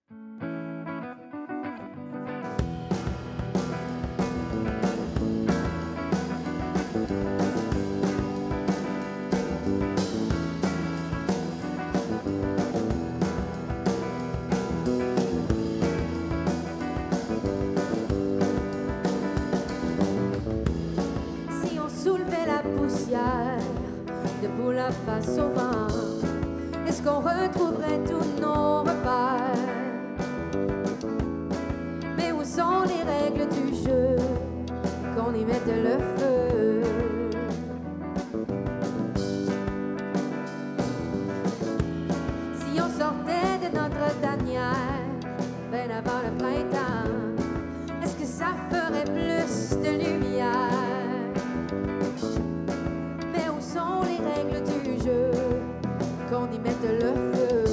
Si on soulevait la poussière debout la face au vent, est-ce qu'on retrouverait tous nos repères? Mais où sont les règles du jeu? Qu'on y mette le feu. Si on sortait de notre tanière ben avant le printemps, est-ce que ça ferait plus de lumière? Mais où sont les règles du jeu? Qu'on y mette le feu.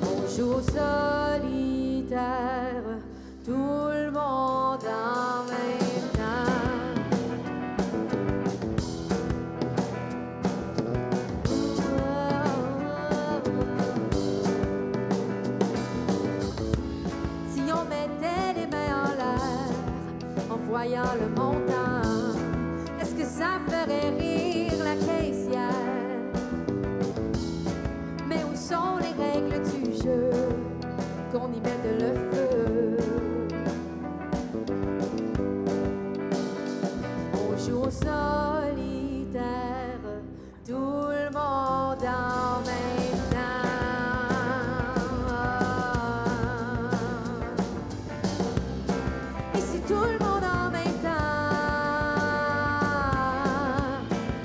On joue au solitaire, tout le monde en même temps. Si on mettait les mains en l'air en voyant le montant, est-ce que ça ferait rire la caissière? Mais où sont les règles du jeu? Qu'on y mette le feu. On joue au solitaire, tout le monde en même temps. Et si tout le monde en même temps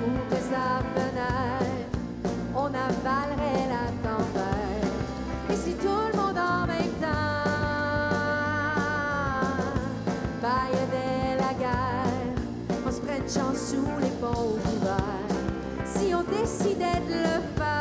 ouvrait sa fenêtre, on avalerait la tempête. Et si tout le monde en même temps baillonnait la guerre, on se ferait une chance sous les ponts ouverts. Si on décidait de le faire.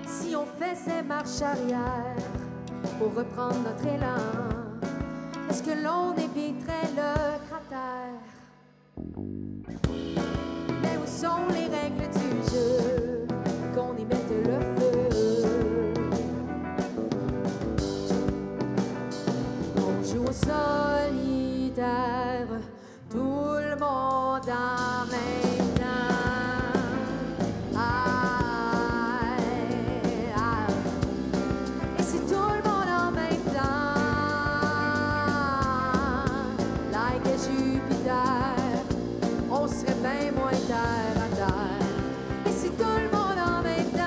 Si on faisait marche arrière pour reprendre notre élan, est-ce que l'on éviterait le cratère? Mais où sont les règles du jeu? Qu'on y mette le feu. On joue au solitaire, tout le monde en même temps. Et si tout le monde en même temps, like à Jupiter, on serait bien moins terre à terre. Et si tout le monde en même temps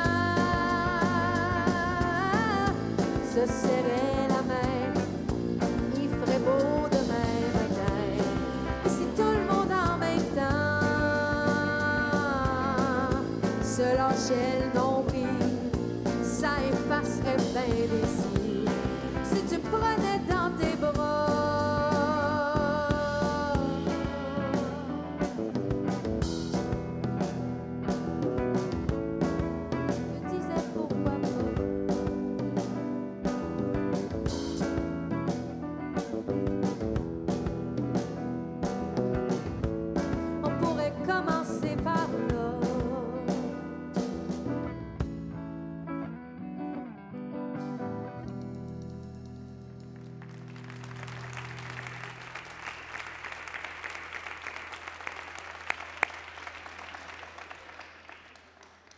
se serrait la main, il ferait beau demain matin. Et si tout le monde en même temps se lâchait le nombril, ça effacerait bien des cils. Si tu me prenais dans tes bras, je disais pourquoi pas. On pourrait commencer par là.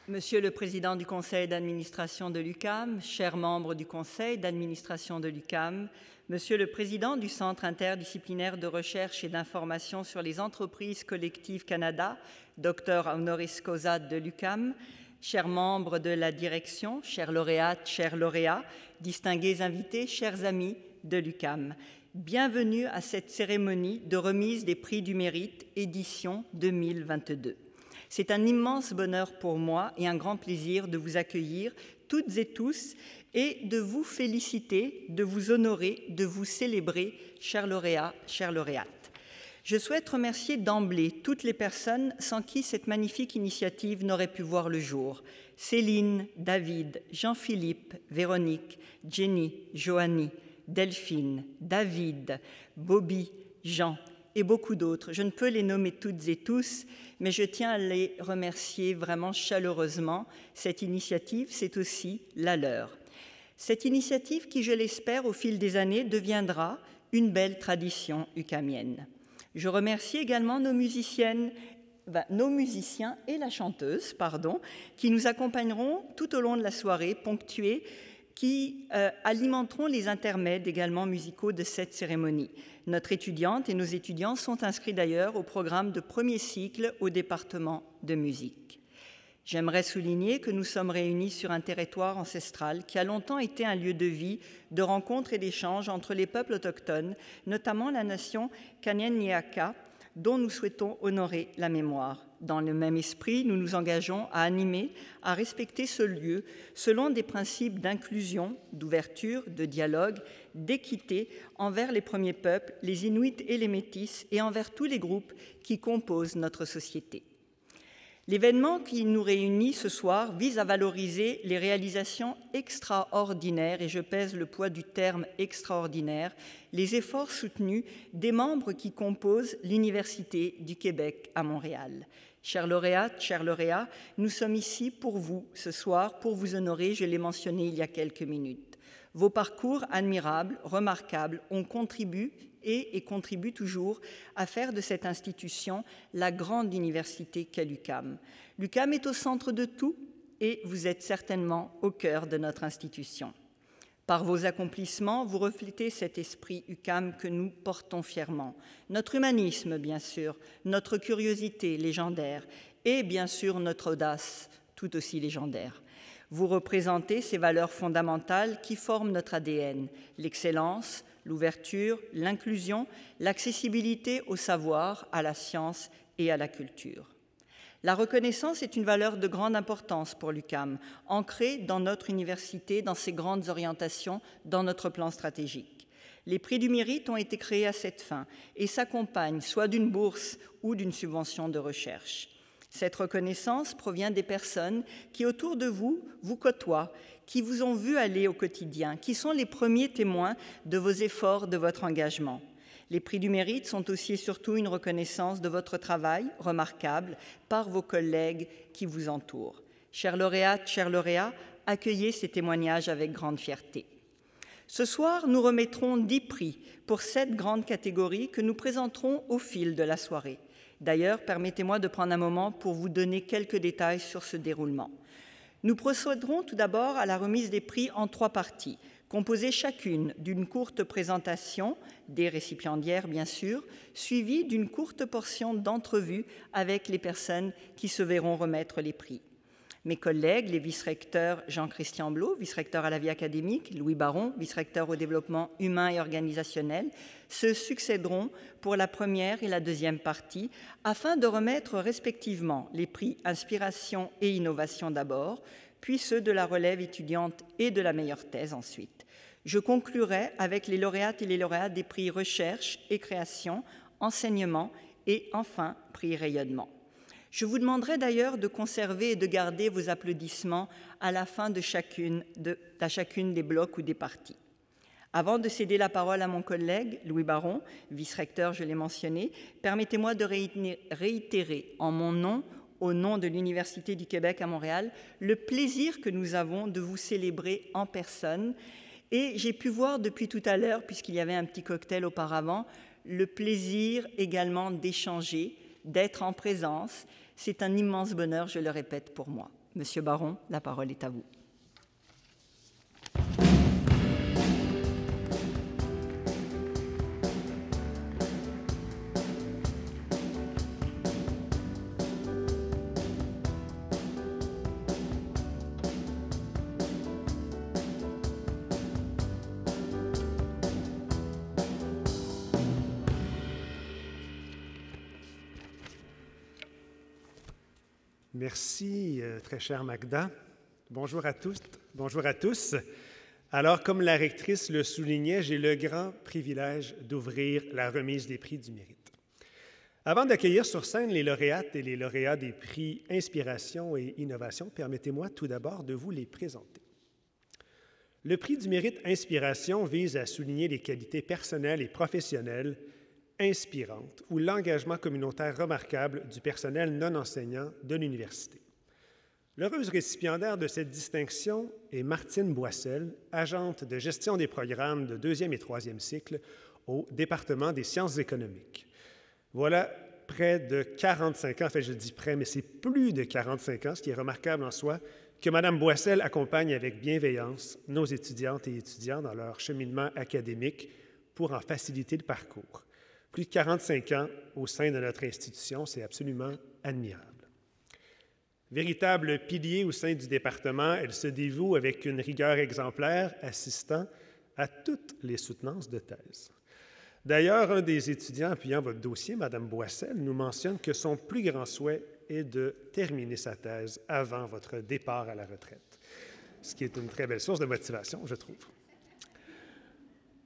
Monsieur le Président du Conseil d'administration de l'UQAM, chers membres du Conseil d'administration de l'UQAM, Monsieur le Président du Centre interdisciplinaire de recherche et d'information sur les entreprises collectives Canada, Dr honoris causa de l'UQAM, chers membres de la direction, chères lauréates, chers lauréats, distingués invités, chers amis de l'UQAM, bienvenue à cette cérémonie de remise des prix du mérite, édition 2022. C'est un immense bonheur pour moi et un grand plaisir de vous accueillir toutes et tous et de vous féliciter, de vous honorer, de vous célébrer, chers lauréats, chères lauréates. Je souhaite remercier d'emblée toutes les personnes sans qui cette magnifique initiative n'aurait pu voir le jour. Céline, David, Jean-Philippe, Véronique, Jenny, Joanie, Delphine, David, Bobby, Jean et beaucoup d'autres. Je ne peux les nommer toutes et tous, mais je tiens à les remercier vraiment chaleureusement. Cette initiative, c'est aussi la leur. Cette initiative qui, je l'espère, au fil des années, deviendra une belle tradition ukamienne. Je remercie également nos musiciens et la chanteuse, qui nous accompagneront tout au long de la soirée, ponctuée, qui alimenteront les intermèdes également musicaux de cette cérémonie. Notre étudiante et nos étudiants sont inscrits d'ailleurs au programme de premier cycle au département de musique. J'aimerais souligner que nous sommes réunis sur un territoire ancestral qui a longtemps été un lieu de vie, de rencontres et d'échanges entre les peuples autochtones, notamment la nation Kanien'kehá:ka, dont nous souhaitons honorer la mémoire. Dans le même esprit, nous nous engageons à animer, à respecter ce lieu selon des principes d'inclusion, d'ouverture, de dialogue, d'équité envers les premiers peuples, les Inuits et les Métis, et envers tous les groupes qui composent notre société. L'événement qui nous réunit ce soir vise à valoriser les réalisations extraordinaires, et je pèse le poids du terme extraordinaire, les efforts soutenus des membres qui composent l'Université du Québec à Montréal. Chers lauréates, chers lauréats, nous sommes ici pour vous ce soir, pour vous honorer, je l'ai mentionné il y a quelques minutes. Vos parcours admirables, remarquables, ont contribué et contribue toujours à faire de cette institution la grande université qu'est l'UQAM. L'UQAM est au centre de tout et vous êtes certainement au cœur de notre institution. Par vos accomplissements, vous reflétez cet esprit UQAM que nous portons fièrement. Notre humanisme, bien sûr, notre curiosité légendaire et bien sûr notre audace tout aussi légendaire. Vous représentez ces valeurs fondamentales qui forment notre ADN, l'excellence, l'ouverture, l'inclusion, l'accessibilité au savoir, à la science et à la culture. La reconnaissance est une valeur de grande importance pour l'UQAM, ancrée dans notre université, dans ses grandes orientations, dans notre plan stratégique. Les prix du mérite ont été créés à cette fin et s'accompagnent soit d'une bourse ou d'une subvention de recherche. Cette reconnaissance provient des personnes qui, autour de vous, vous côtoient, qui vous ont vu aller au quotidien, qui sont les premiers témoins de vos efforts, de votre engagement. Les prix du mérite sont aussi et surtout une reconnaissance de votre travail remarquable par vos collègues qui vous entourent. Chères lauréates, chers lauréats, accueillez ces témoignages avec grande fierté. Ce soir, nous remettrons 10 prix pour 7 grandes catégories que nous présenterons au fil de la soirée. D'ailleurs, permettez-moi de prendre un moment pour vous donner quelques détails sur ce déroulement. Nous procéderons tout d'abord à la remise des prix en 3 parties, composées chacune d'une courte présentation, des récipiendaires bien sûr, suivie d'une courte portion d'entrevue avec les personnes qui se verront remettre les prix. Mes collègues, les vice-recteurs Jean-Christian Blot, vice-recteur à la vie académique, Louis Baron, vice-recteur au développement humain et organisationnel, se succéderont pour la première et la deuxième partie afin de remettre respectivement les prix Inspiration et Innovation d'abord, puis ceux de la relève étudiante et de la meilleure thèse ensuite. Je conclurai avec les lauréates et les lauréats des prix Recherche et Création, Enseignement et enfin prix Rayonnement. Je vous demanderai d'ailleurs de conserver et de garder vos applaudissements à la fin de chacune des blocs ou des parties. Avant de céder la parole à mon collègue Louis Baron, vice-recteur, je l'ai mentionné, permettez-moi de réitérer en mon nom, au nom de l'Université du Québec à Montréal, le plaisir que nous avons de vous célébrer en personne. Et j'ai pu voir depuis tout à l'heure, puisqu'il y avait un petit cocktail auparavant, le plaisir également d'échanger, d'être en présence. C'est un immense bonheur, je le répète, pour moi. Monsieur Baron, la parole est à vous. Merci, très chère Magda. Bonjour à tous. Bonjour à tous. Alors, comme la rectrice le soulignait, j'ai le grand privilège d'ouvrir la remise des prix du mérite. Avant d'accueillir sur scène les lauréates et les lauréats des prix Inspiration et Innovation, permettez-moi tout d'abord de vous les présenter. Le prix du mérite Inspiration vise à souligner les qualités personnelles et professionnelles inspirantes ou l'engagement communautaire remarquable du personnel non enseignant de l'université. L'heureuse récipiendaire de cette distinction est Martine Boissel, agente de gestion des programmes de 2e et 3e cycle au département des sciences économiques. Voilà près de 45 ans, en fait je dis près, mais c'est plus de 45 ans, ce qui est remarquable en soi, que Mme Boissel accompagne avec bienveillance nos étudiantes et étudiants dans leur cheminement académique pour en faciliter le parcours. Plus de 45 ans au sein de notre institution, c'est absolument admirable. Véritable pilier au sein du département, elle se dévoue avec une rigueur exemplaire, assistant à toutes les soutenances de thèse. D'ailleurs, un des étudiants appuyant votre dossier, Mme Boissel, nous mentionne que son plus grand souhait est de terminer sa thèse avant votre départ à la retraite, ce qui est une très belle source de motivation, je trouve.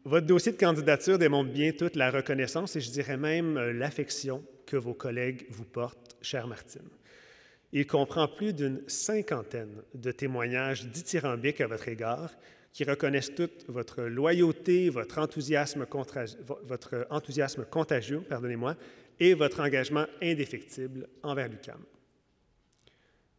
Votre dossier de candidature démontre bien toute la reconnaissance et je dirais même l'affection que vos collègues vous portent, chère Martine. Il comprend plus d'une 50aine de témoignages dithyrambiques à votre égard qui reconnaissent toute votre loyauté, votre enthousiasme contagieux, et votre engagement indéfectible envers l'UQAM.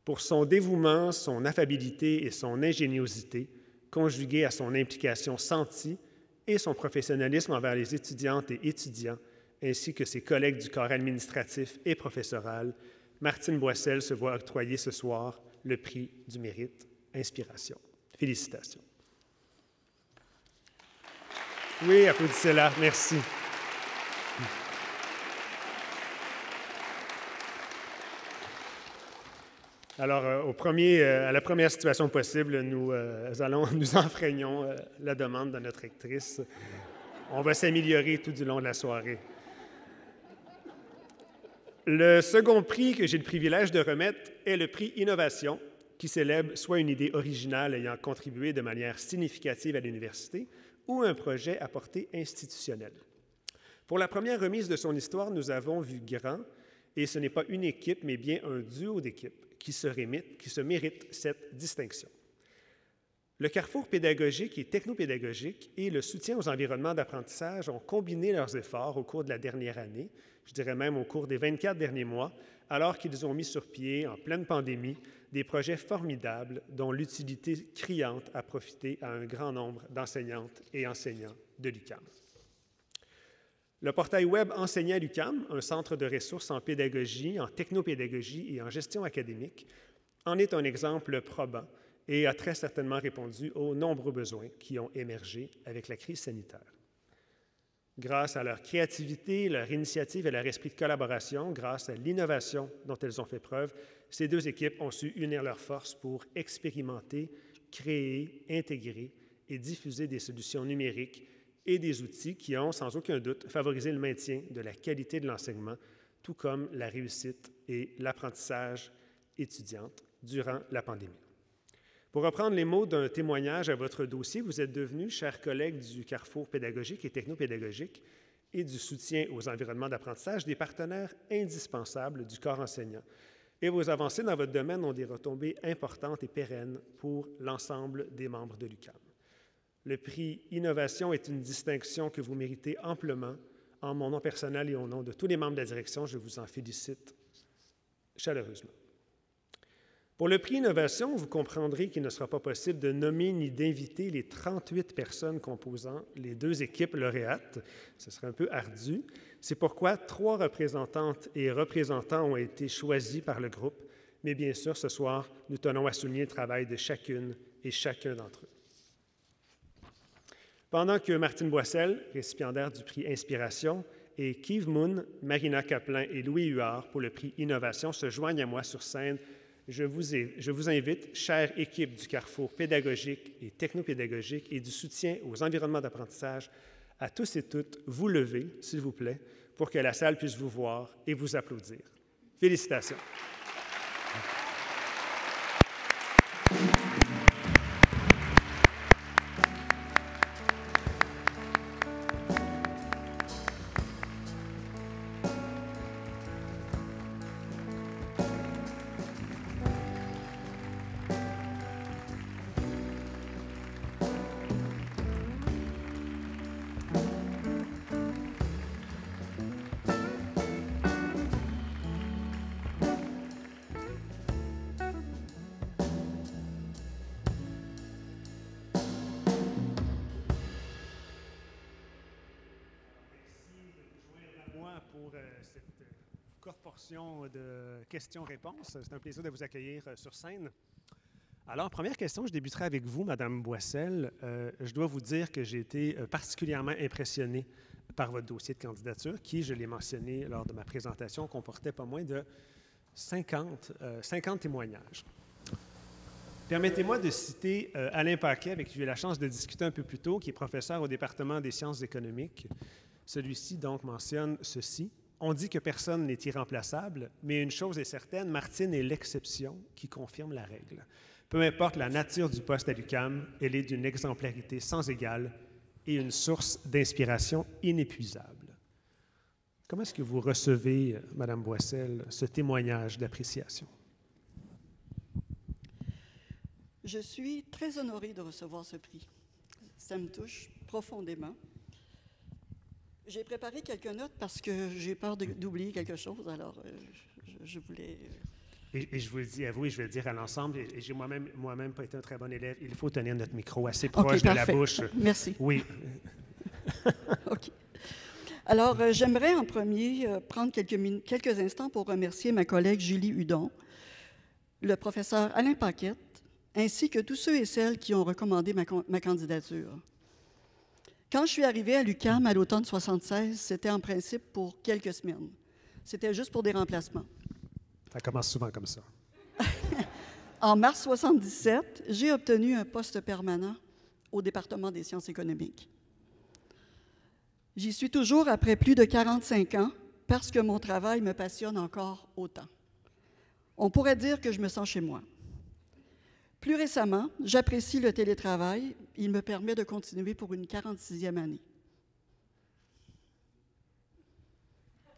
Pour son dévouement, son affabilité et son ingéniosité, conjugués à son implication sentie et son professionnalisme envers les étudiantes et étudiants, ainsi que ses collègues du corps administratif et professoral, Martine Boissel se voit octroyer ce soir le prix du mérite Inspiration. Félicitations. Oui, applaudissez-la. Merci. Alors, à la première situation possible, nous enfreignons la demande de notre rectrice. On va s'améliorer tout du long de la soirée. Le second prix que j'ai le privilège de remettre est le prix Innovation, qui célèbre soit une idée originale ayant contribué de manière significative à l'université ou un projet à portée institutionnelle. Pour la première remise de son histoire, nous avons vu grand, et ce n'est pas une équipe, mais bien un duo d'équipes qui se mérite cette distinction. Le carrefour pédagogique et technopédagogique et le soutien aux environnements d'apprentissage ont combiné leurs efforts au cours de la dernière année, je dirais même au cours des 24 derniers mois, alors qu'ils ont mis sur pied, en pleine pandémie, des projets formidables dont l'utilité criante a profité à un grand nombre d'enseignantes et enseignants de l'UQAM. Le portail web Enseignant à l'UQAM, un centre de ressources en pédagogie, en technopédagogie et en gestion académique, en est un exemple probant et a très certainement répondu aux nombreux besoins qui ont émergé avec la crise sanitaire. Grâce à leur créativité, leur initiative et leur esprit de collaboration, grâce à l'innovation dont elles ont fait preuve, ces deux équipes ont su unir leurs forces pour expérimenter, créer, intégrer et diffuser des solutions numériques et des outils qui ont, sans aucun doute, favorisé le maintien de la qualité de l'enseignement, tout comme la réussite et l'apprentissage étudiante durant la pandémie. Pour reprendre les mots d'un témoignage à votre dossier, vous êtes devenus, chers collègues du Carrefour pédagogique et technopédagogique et du soutien aux environnements d'apprentissage, des partenaires indispensables du corps enseignant. Et vos avancées dans votre domaine ont des retombées importantes et pérennes pour l'ensemble des membres de l'UQAM. Le prix Innovation est une distinction que vous méritez amplement. En mon nom personnel et au nom de tous les membres de la direction, je vous en félicite chaleureusement. Pour le prix Innovation, vous comprendrez qu'il ne sera pas possible de nommer ni d'inviter les 38 personnes composant les deux équipes lauréates. Ce serait un peu ardu. C'est pourquoi 3 représentantes et représentants ont été choisis par le groupe. Mais bien sûr, ce soir, nous tenons à souligner le travail de chacune et chacun d'entre eux. Pendant que Martine Boissel, récipiendaire du prix Inspiration, et Keeve Moon, Marina Kaplan et Louis Huard pour le prix Innovation se joignent à moi sur scène, je vous invite, chère équipe du Carrefour pédagogique et technopédagogique et du soutien aux environnements d'apprentissage, à tous et toutes vous lever, s'il vous plaît, pour que la salle puisse vous voir et vous applaudir. Félicitations. cette courte portion de questions-réponses. C'est un plaisir de vous accueillir sur scène. Alors, première question, je débuterai avec vous, Madame Boissel. Je dois vous dire que j'ai été particulièrement impressionné par votre dossier de candidature, qui, je l'ai mentionné lors de ma présentation, comportait pas moins de 50 témoignages. Permettez-moi de citer Alain Paquet, avec qui j'ai eu la chance de discuter un peu plus tôt, qui est professeur au département des sciences économiques. Celui-ci, donc, mentionne ceci. « On dit que personne n'est irremplaçable, mais une chose est certaine, Martine est l'exception qui confirme la règle. Peu importe la nature du poste à l'UQAM, elle est d'une exemplarité sans égale et une source d'inspiration inépuisable. » Comment est-ce que vous recevez, Madame Boissel, ce témoignage d'appréciation? Je suis très honorée de recevoir ce prix. Ça me touche profondément. J'ai préparé quelques notes parce que j'ai peur d'oublier quelque chose, alors je voulais... Et je vous le dis à vous et je vais le dire à l'ensemble, et j'ai moi-même pas été un très bon élève, il faut tenir notre micro assez proche de la bouche. Merci. Oui. OK. Alors, j'aimerais en premier prendre quelques instants pour remercier ma collègue Julie Hudon, le professeur Alain Paquette, ainsi que tous ceux et celles qui ont recommandé ma candidature. Quand je suis arrivée à l'UQAM à l'automne 1976, c'était en principe pour quelques semaines. C'était juste pour des remplacements. Ça commence souvent comme ça. En mars 1977, j'ai obtenu un poste permanent au département des sciences économiques. J'y suis toujours après plus de 45 ans parce que mon travail me passionne encore autant. On pourrait dire que je me sens chez moi. Plus récemment, j'apprécie le télétravail. Il me permet de continuer pour une 46e année.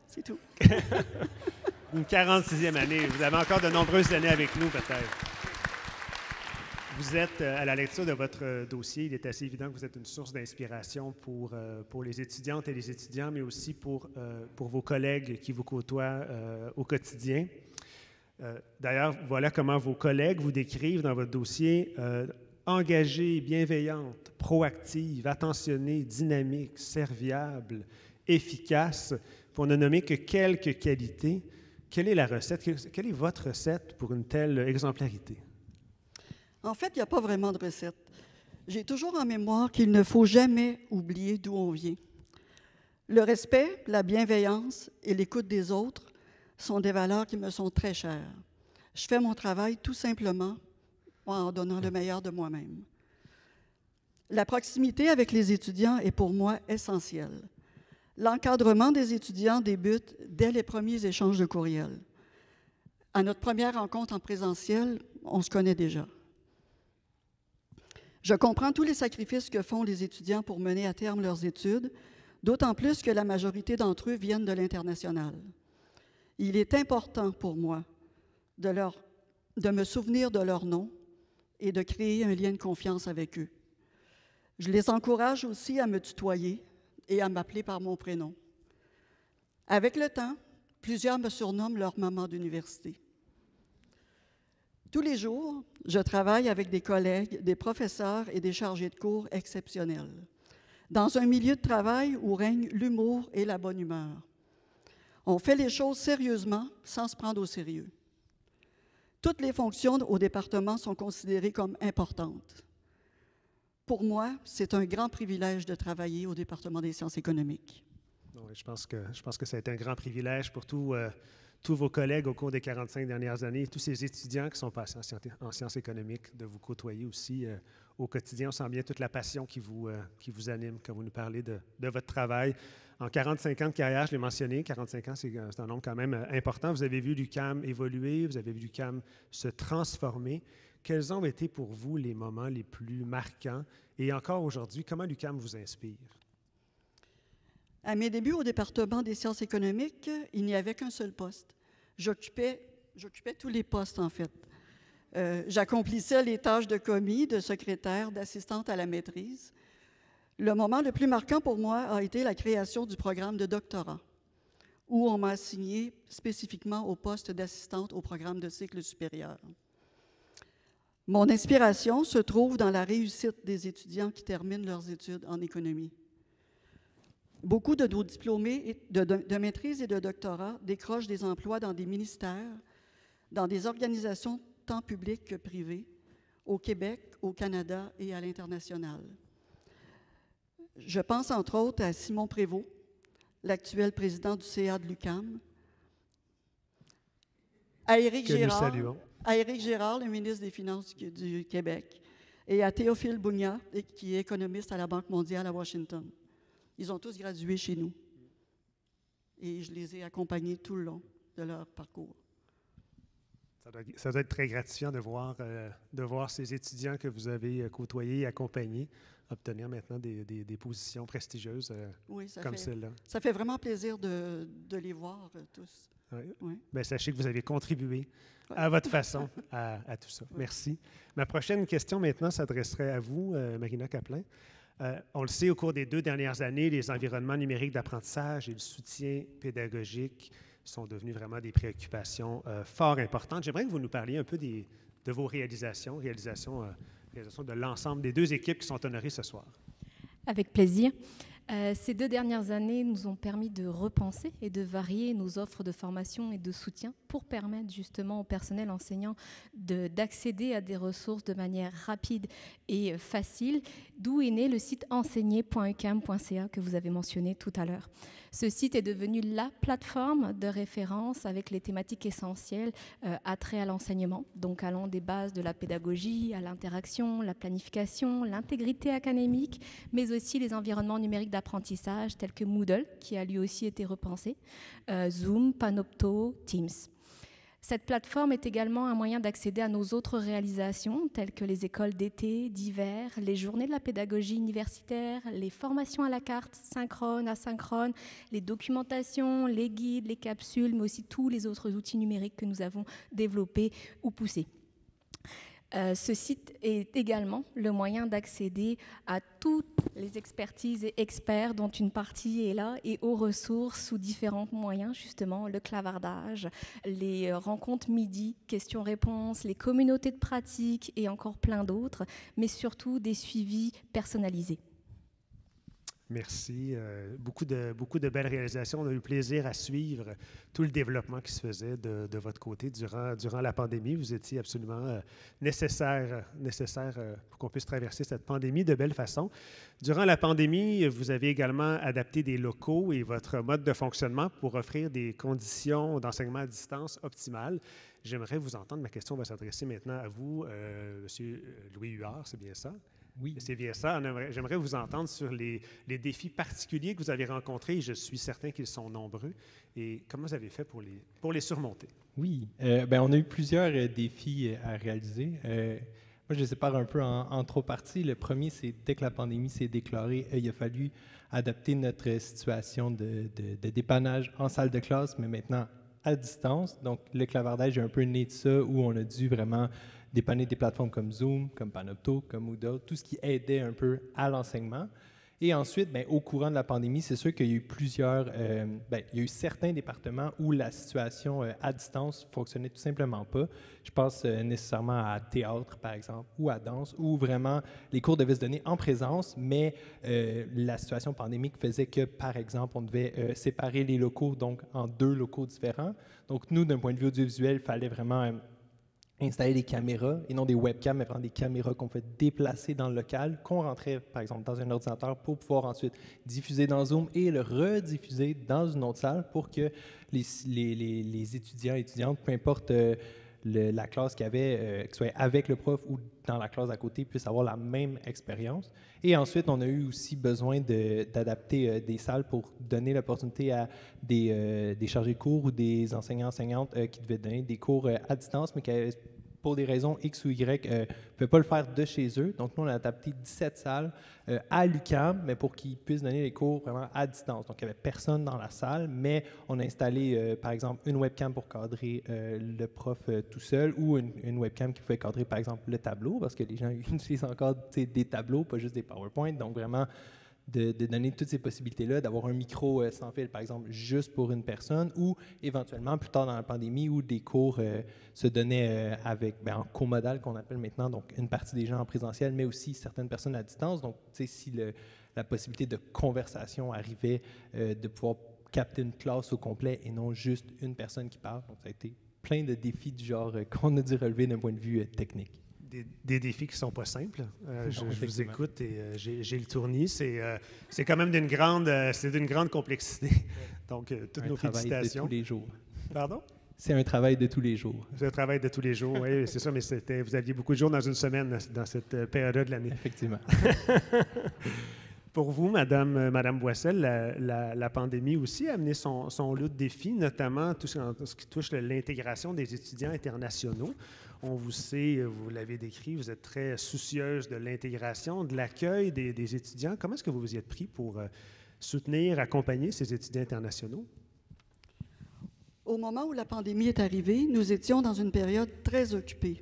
C'est tout. Une 46e année. Vous avez encore de nombreuses années avec nous, peut-être. Vous êtes, à la lecture de votre dossier, il est assez évident que vous êtes une source d'inspiration pour les étudiantes et les étudiants, mais aussi pour vos collègues qui vous côtoient au quotidien. D'ailleurs, voilà comment vos collègues vous décrivent dans votre dossier engagée, bienveillante, proactive, attentionnée, dynamique, serviable, efficace, pour ne nommer que quelques qualités. Quelle est la recette? Quelle est votre recette pour une telle exemplarité? En fait, il n'y a pas vraiment de recette. J'ai toujours en mémoire qu'il ne faut jamais oublier d'où on vient. Le respect, la bienveillance et l'écoute des autres sont des valeurs qui me sont très chères. Je fais mon travail tout simplement en donnant le meilleur de moi-même. La proximité avec les étudiants est pour moi essentielle. L'encadrement des étudiants débute dès les premiers échanges de courriels. À notre première rencontre en présentiel, on se connaît déjà. Je comprends tous les sacrifices que font les étudiants pour mener à terme leurs études, d'autant plus que la majorité d'entre eux viennent de l'international. Il est important pour moi de me souvenir de leur nom et de créer un lien de confiance avec eux. Je les encourage aussi à me tutoyer et à m'appeler par mon prénom. Avec le temps, plusieurs me surnomment leur maman d'université. Tous les jours, je travaille avec des collègues, des professeurs et des chargés de cours exceptionnels, dans un milieu de travail où règne l'humour et la bonne humeur. On fait les choses sérieusement, sans se prendre au sérieux. Toutes les fonctions au département sont considérées comme importantes. Pour moi, c'est un grand privilège de travailler au département des sciences économiques. Oui, je pense que ça a été un grand privilège pour tous vos collègues au cours des 45 dernières années, tous ces étudiants qui sont passés en sciences économiques, de vous côtoyer aussi au quotidien. On sent bien toute la passion qui vous anime quand vous nous parlez de votre travail. En 45 ans de carrière, je l'ai mentionné, 45 ans, c'est un nombre quand même important. Vous avez vu l'UQAM évoluer, vous avez vu l'UQAM se transformer. Quels ont été pour vous les moments les plus marquants? Et encore aujourd'hui, comment l'UQAM vous inspire? À mes débuts au département des sciences économiques, il n'y avait qu'un seul poste. J'occupais tous les postes, en fait. J'accomplissais les tâches de commis, de secrétaire, d'assistante à la maîtrise. Le moment le plus marquant pour moi a été la création du programme de doctorat, où on m'a assigné spécifiquement au poste d'assistante au programme de cycle supérieur. Mon inspiration se trouve dans la réussite des étudiants qui terminent leurs études en économie. Beaucoup de nos diplômés de maîtrise et de doctorat décrochent des emplois dans des ministères, dans des organisations tant publiques que privées, au Québec, au Canada et à l'international. Je pense entre autres à Simon Prévost, l'actuel président du CA de l'UQAM, à Éric Girard, le ministre des Finances du Québec, et à Théophile Bougna, qui est économiste à la Banque mondiale à Washington. Ils ont tous gradué chez nous. Et je les ai accompagnés tout le long de leur parcours. Ça doit être très gratifiant de voir ces étudiants que vous avez côtoyés et accompagnés obtenir maintenant des positions prestigieuses comme celle-là. Ça fait vraiment plaisir de les voir tous. Oui. Oui. Bien, sachez que vous avez contribué à votre façon à tout ça. Merci. Ma prochaine question maintenant s'adresserait à vous, Marina Kaplan. On le sait, au cours des 2 dernières années, les environnements numériques d'apprentissage et le soutien pédagogique sont devenus vraiment des préoccupations fort importantes. J'aimerais que vous nous parliez un peu de vos réalisations de l'ensemble des 2 équipes qui sont honorées ce soir. Avec plaisir. Ces 2 dernières années nous ont permis de repenser et de varier nos offres de formation et de soutien pour permettre justement au personnel enseignant d'accéder à des ressources de manière rapide et facile, d'où est né le site enseigner.uqam.ca que vous avez mentionné tout à l'heure. Ce site est devenu la plateforme de référence avec les thématiques essentielles attrait à l'enseignement, donc allant des bases de la pédagogie à l'interaction, la planification, l'intégrité académique, mais aussi les environnements numériques d'apprentissage tels que Moodle, qui a lui aussi été repensé, Zoom, Panopto, Teams. Cette plateforme est également un moyen d'accéder à nos autres réalisations, telles que les écoles d'été, d'hiver, les journées de la pédagogie universitaire, les formations à la carte, synchrones, asynchrones, les documentations, les guides, les capsules, mais aussi tous les autres outils numériques que nous avons développés ou poussés. Ce site est également le moyen d'accéder à toutes les expertises et experts dont une partie est là et aux ressources sous différents moyens, justement le clavardage, les rencontres midi, questions-réponses, les communautés de pratique et encore plein d'autres, mais surtout des suivis personnalisés. Merci. Beaucoup de belles réalisations. On a eu le plaisir à suivre tout le développement qui se faisait de votre côté durant la pandémie. Vous étiez absolument nécessaire pour qu'on puisse traverser cette pandémie de belle façon. Durant la pandémie, vous avez également adapté des locaux et votre mode de fonctionnement pour offrir des conditions d'enseignement à distance optimales. J'aimerais vous entendre. Ma question va s'adresser maintenant à vous, M. Louis Huard, c'est bien ça? Oui. C'est bien ça. J'aimerais vous entendre sur les défis particuliers que vous avez rencontrés. Je suis certain qu'ils sont nombreux. Et comment vous avez fait pour les surmonter? Oui. On a eu plusieurs défis à réaliser. Moi, je les sépare un peu en 3 parties. Le premier, c'est dès que la pandémie s'est déclarée, il a fallu adapter notre situation de dépannage en salle de classe, mais maintenant à distance. Donc, le clavardage est un peu né de ça, où on a dû vraiment dépanner des plateformes comme Zoom, comme Panopto, comme Moodle, tout ce qui aidait un peu à l'enseignement. Et ensuite, au courant de la pandémie, c'est sûr qu'il y a eu il y a eu certains départements où la situation à distance ne fonctionnait tout simplement pas. Je pense nécessairement à théâtre, par exemple, ou à danse, où vraiment les cours devaient se donner en présence, mais la situation pandémique faisait que, par exemple, on devait séparer les locaux donc en 2 locaux différents. Donc, nous, d'un point de vue audiovisuel, il fallait vraiment installer des caméras, et non des webcams, mais vraiment des caméras qu'on fait déplacer dans le local, qu'on rentrait, par exemple, dans un ordinateur pour pouvoir ensuite diffuser dans Zoom et le rediffuser dans une autre salle pour que les étudiants et étudiantes, peu importe la classe qu'il y avait, que ce soit avec le prof ou dans la classe à côté, puissent avoir la même expérience. Et ensuite, on a eu aussi besoin d'adapter des salles pour donner l'opportunité à des chargés de cours ou des enseignants-enseignantes qui devaient donner des cours à distance, mais qui avaient, pour des raisons X ou Y, ne pouvaient pas le faire de chez eux. Donc, nous, on a adapté 17 salles à l'UQAM, mais pour qu'ils puissent donner les cours vraiment à distance. Donc, il n'y avait personne dans la salle, mais on a installé, par exemple, une webcam pour cadrer le prof tout seul ou une webcam qui pouvait cadrer, par exemple, le tableau, parce que les gens utilisent encore des tableaux, pas juste des PowerPoint. Donc, vraiment, de donner toutes ces possibilités-là, d'avoir un micro sans fil, par exemple, juste pour une personne, ou éventuellement, plus tard dans la pandémie, où des cours se donnaient en comodal, qu'on appelle maintenant, donc une partie des gens en présentiel, mais aussi certaines personnes à distance. Donc, tu sais, si la possibilité de conversation arrivait, de pouvoir capter une classe au complet et non juste une personne qui parle. Donc, ça a été plein de défis du genre qu'on a dû relever d'un point de vue technique. Des défis qui ne sont pas simples. Je vous écoute et j'ai le tournis. C'est quand même d'une grande complexité. Donc, toutes nos félicitations. De tous les jours. Pardon? C'est un travail de tous les jours. C'est un travail de tous les jours, oui, c'est ça, mais vous aviez beaucoup de jours dans une semaine dans cette période-là de l'année. Effectivement. Pour vous, Madame Boissel, la pandémie aussi a amené son lot de défis, notamment tout ce qui touche l'intégration des étudiants internationaux. On vous sait, vous l'avez décrit, vous êtes très soucieuse de l'intégration, de l'accueil des étudiants. Comment est-ce que vous vous y êtes pris pour soutenir, accompagner ces étudiants internationaux? Au moment où la pandémie est arrivée, nous étions dans une période très occupée.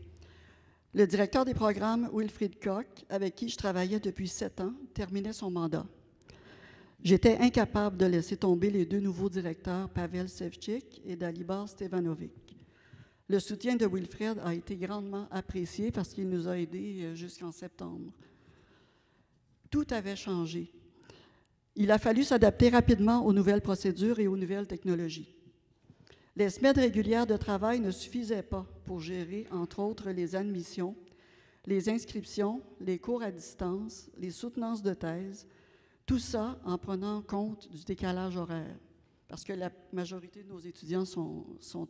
Le directeur des programmes, Wilfried Koch, avec qui je travaillais depuis 7 ans, terminait son mandat. J'étais incapable de laisser tomber les 2 nouveaux directeurs, Pavel Sevchik et Dalibor Stevanovic. Le soutien de Wilfried a été grandement apprécié parce qu'il nous a aidés jusqu'en septembre. Tout avait changé. Il a fallu s'adapter rapidement aux nouvelles procédures et aux nouvelles technologies. Les semaines régulières de travail ne suffisaient pas pour gérer, entre autres, les admissions, les inscriptions, les cours à distance, les soutenances de thèse, tout ça en prenant compte du décalage horaire, parce que la majorité de nos étudiants sont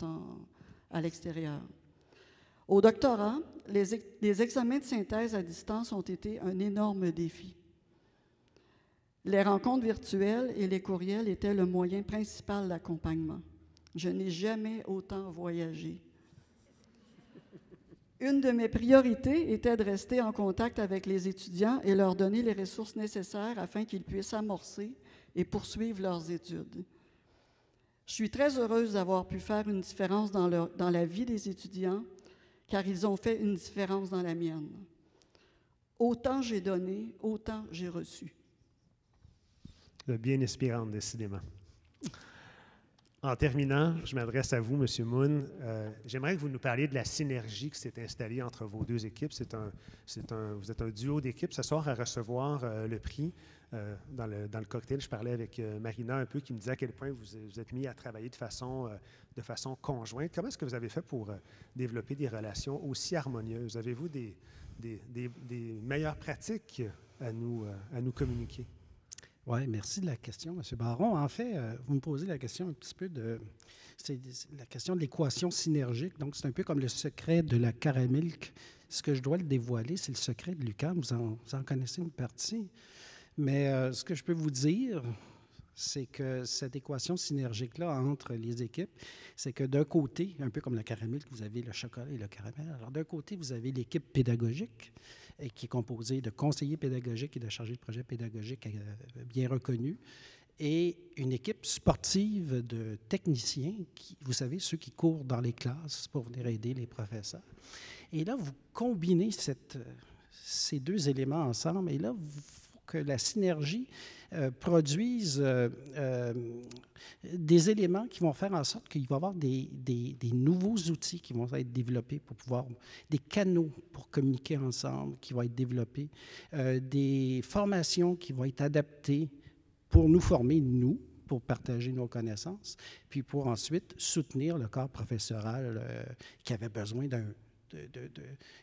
à l'extérieur. Au doctorat, les examens de synthèse à distance ont été un énorme défi. Les rencontres virtuelles et les courriels étaient le moyen principal d'accompagnement. Je n'ai jamais autant voyagé. Une de mes priorités était de rester en contact avec les étudiants et leur donner les ressources nécessaires afin qu'ils puissent amorcer et poursuivre leurs études. Je suis très heureuse d'avoir pu faire une différence dans la vie des étudiants, car ils ont fait une différence dans la mienne. Autant j'ai donné, autant j'ai reçu. Bien inspirante, décidément. En terminant, je m'adresse à vous, M. Moon. J'aimerais que vous nous parliez de la synergie qui s'est installée entre vos 2 équipes. Vous êtes un duo d'équipes. Ce soir, à recevoir le prix, dans le cocktail, je parlais avec Marina un peu, qui me disait à quel point vous êtes mis à travailler de façon conjointe. Comment est-ce que vous avez fait pour développer des relations aussi harmonieuses? Avez-vous des meilleures pratiques à nous communiquer? Oui, merci de la question, M. Baron. En fait, vous me posez la question un petit peu c'est la question de l'équation synergique. Donc, c'est un peu comme le secret de la caramilk. Ce que je dois le dévoiler, c'est le secret de l'UQAM. Vous en connaissez une partie. Mais ce que je peux vous dire, c'est que cette équation synergique-là entre les équipes, c'est que d'un côté, un peu comme la caramilk, vous avez le chocolat et le caramel. Alors, d'un côté, vous avez l'équipe pédagogique, qui est composée de conseillers pédagogiques et de chargés de projet pédagogiques bien reconnus, et une équipe sportive de techniciens, vous savez, ceux qui courent dans les classes pour venir aider les professeurs. Et là, vous combinez ces 2 éléments ensemble, et là, il faut que la synergie produise des éléments qui vont faire en sorte qu'il va y avoir des nouveaux outils qui vont être développés pour pouvoir, des canaux pour communiquer ensemble qui vont être développés, des formations qui vont être adaptées pour nous former, pour partager nos connaissances, puis pour ensuite soutenir le corps professoral qui avait besoin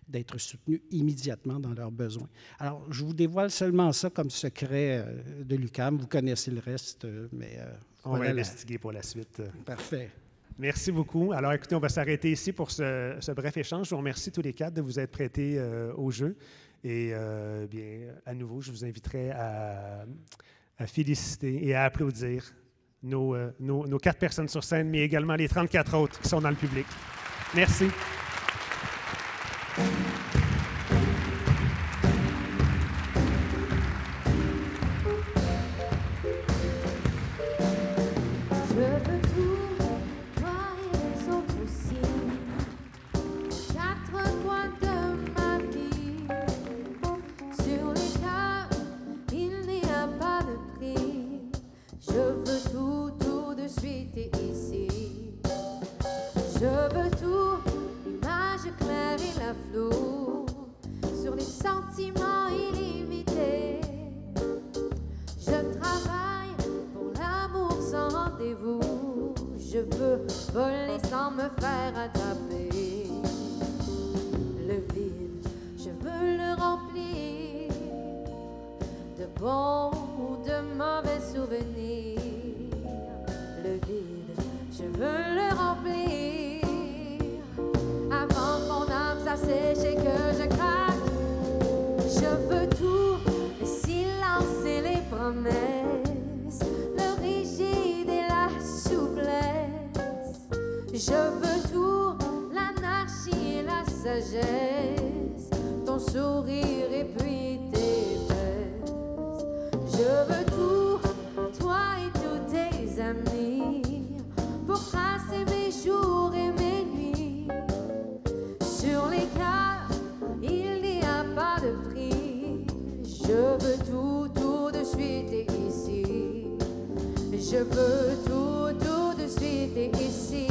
d'être soutenu immédiatement dans leurs besoins. Alors, je vous dévoile seulement ça comme secret de l'UQAM. Vous connaissez le reste, mais... on va investiguer pour la suite. Parfait. Merci beaucoup. Alors, écoutez, on va s'arrêter ici pour ce bref échange. Je vous remercie tous les 4 de vous être prêtés au jeu. Et bien, à nouveau, je vous inviterai à féliciter et à applaudir nos 4 personnes sur scène, mais également les 34 autres qui sont dans le public. Merci. Je veux voler sans me faire attraper. Le vide, je veux le remplir de bons ou de mauvais souvenirs. Le vide, je veux le remplir avant que mon âme s'assèche et que je craque. Je veux tout, le silence et les promesses, le rigide et la souplesse. Je veux tout, l'anarchie et la sagesse, ton sourire et puis tes fesses. Je veux tout, toi et tous tes amis, pour tracer mes jours et mes nuits. Sur les cœurs, il n'y a pas de prix. Je veux tout, tout de suite et ici. Je veux tout, tout de suite et ici.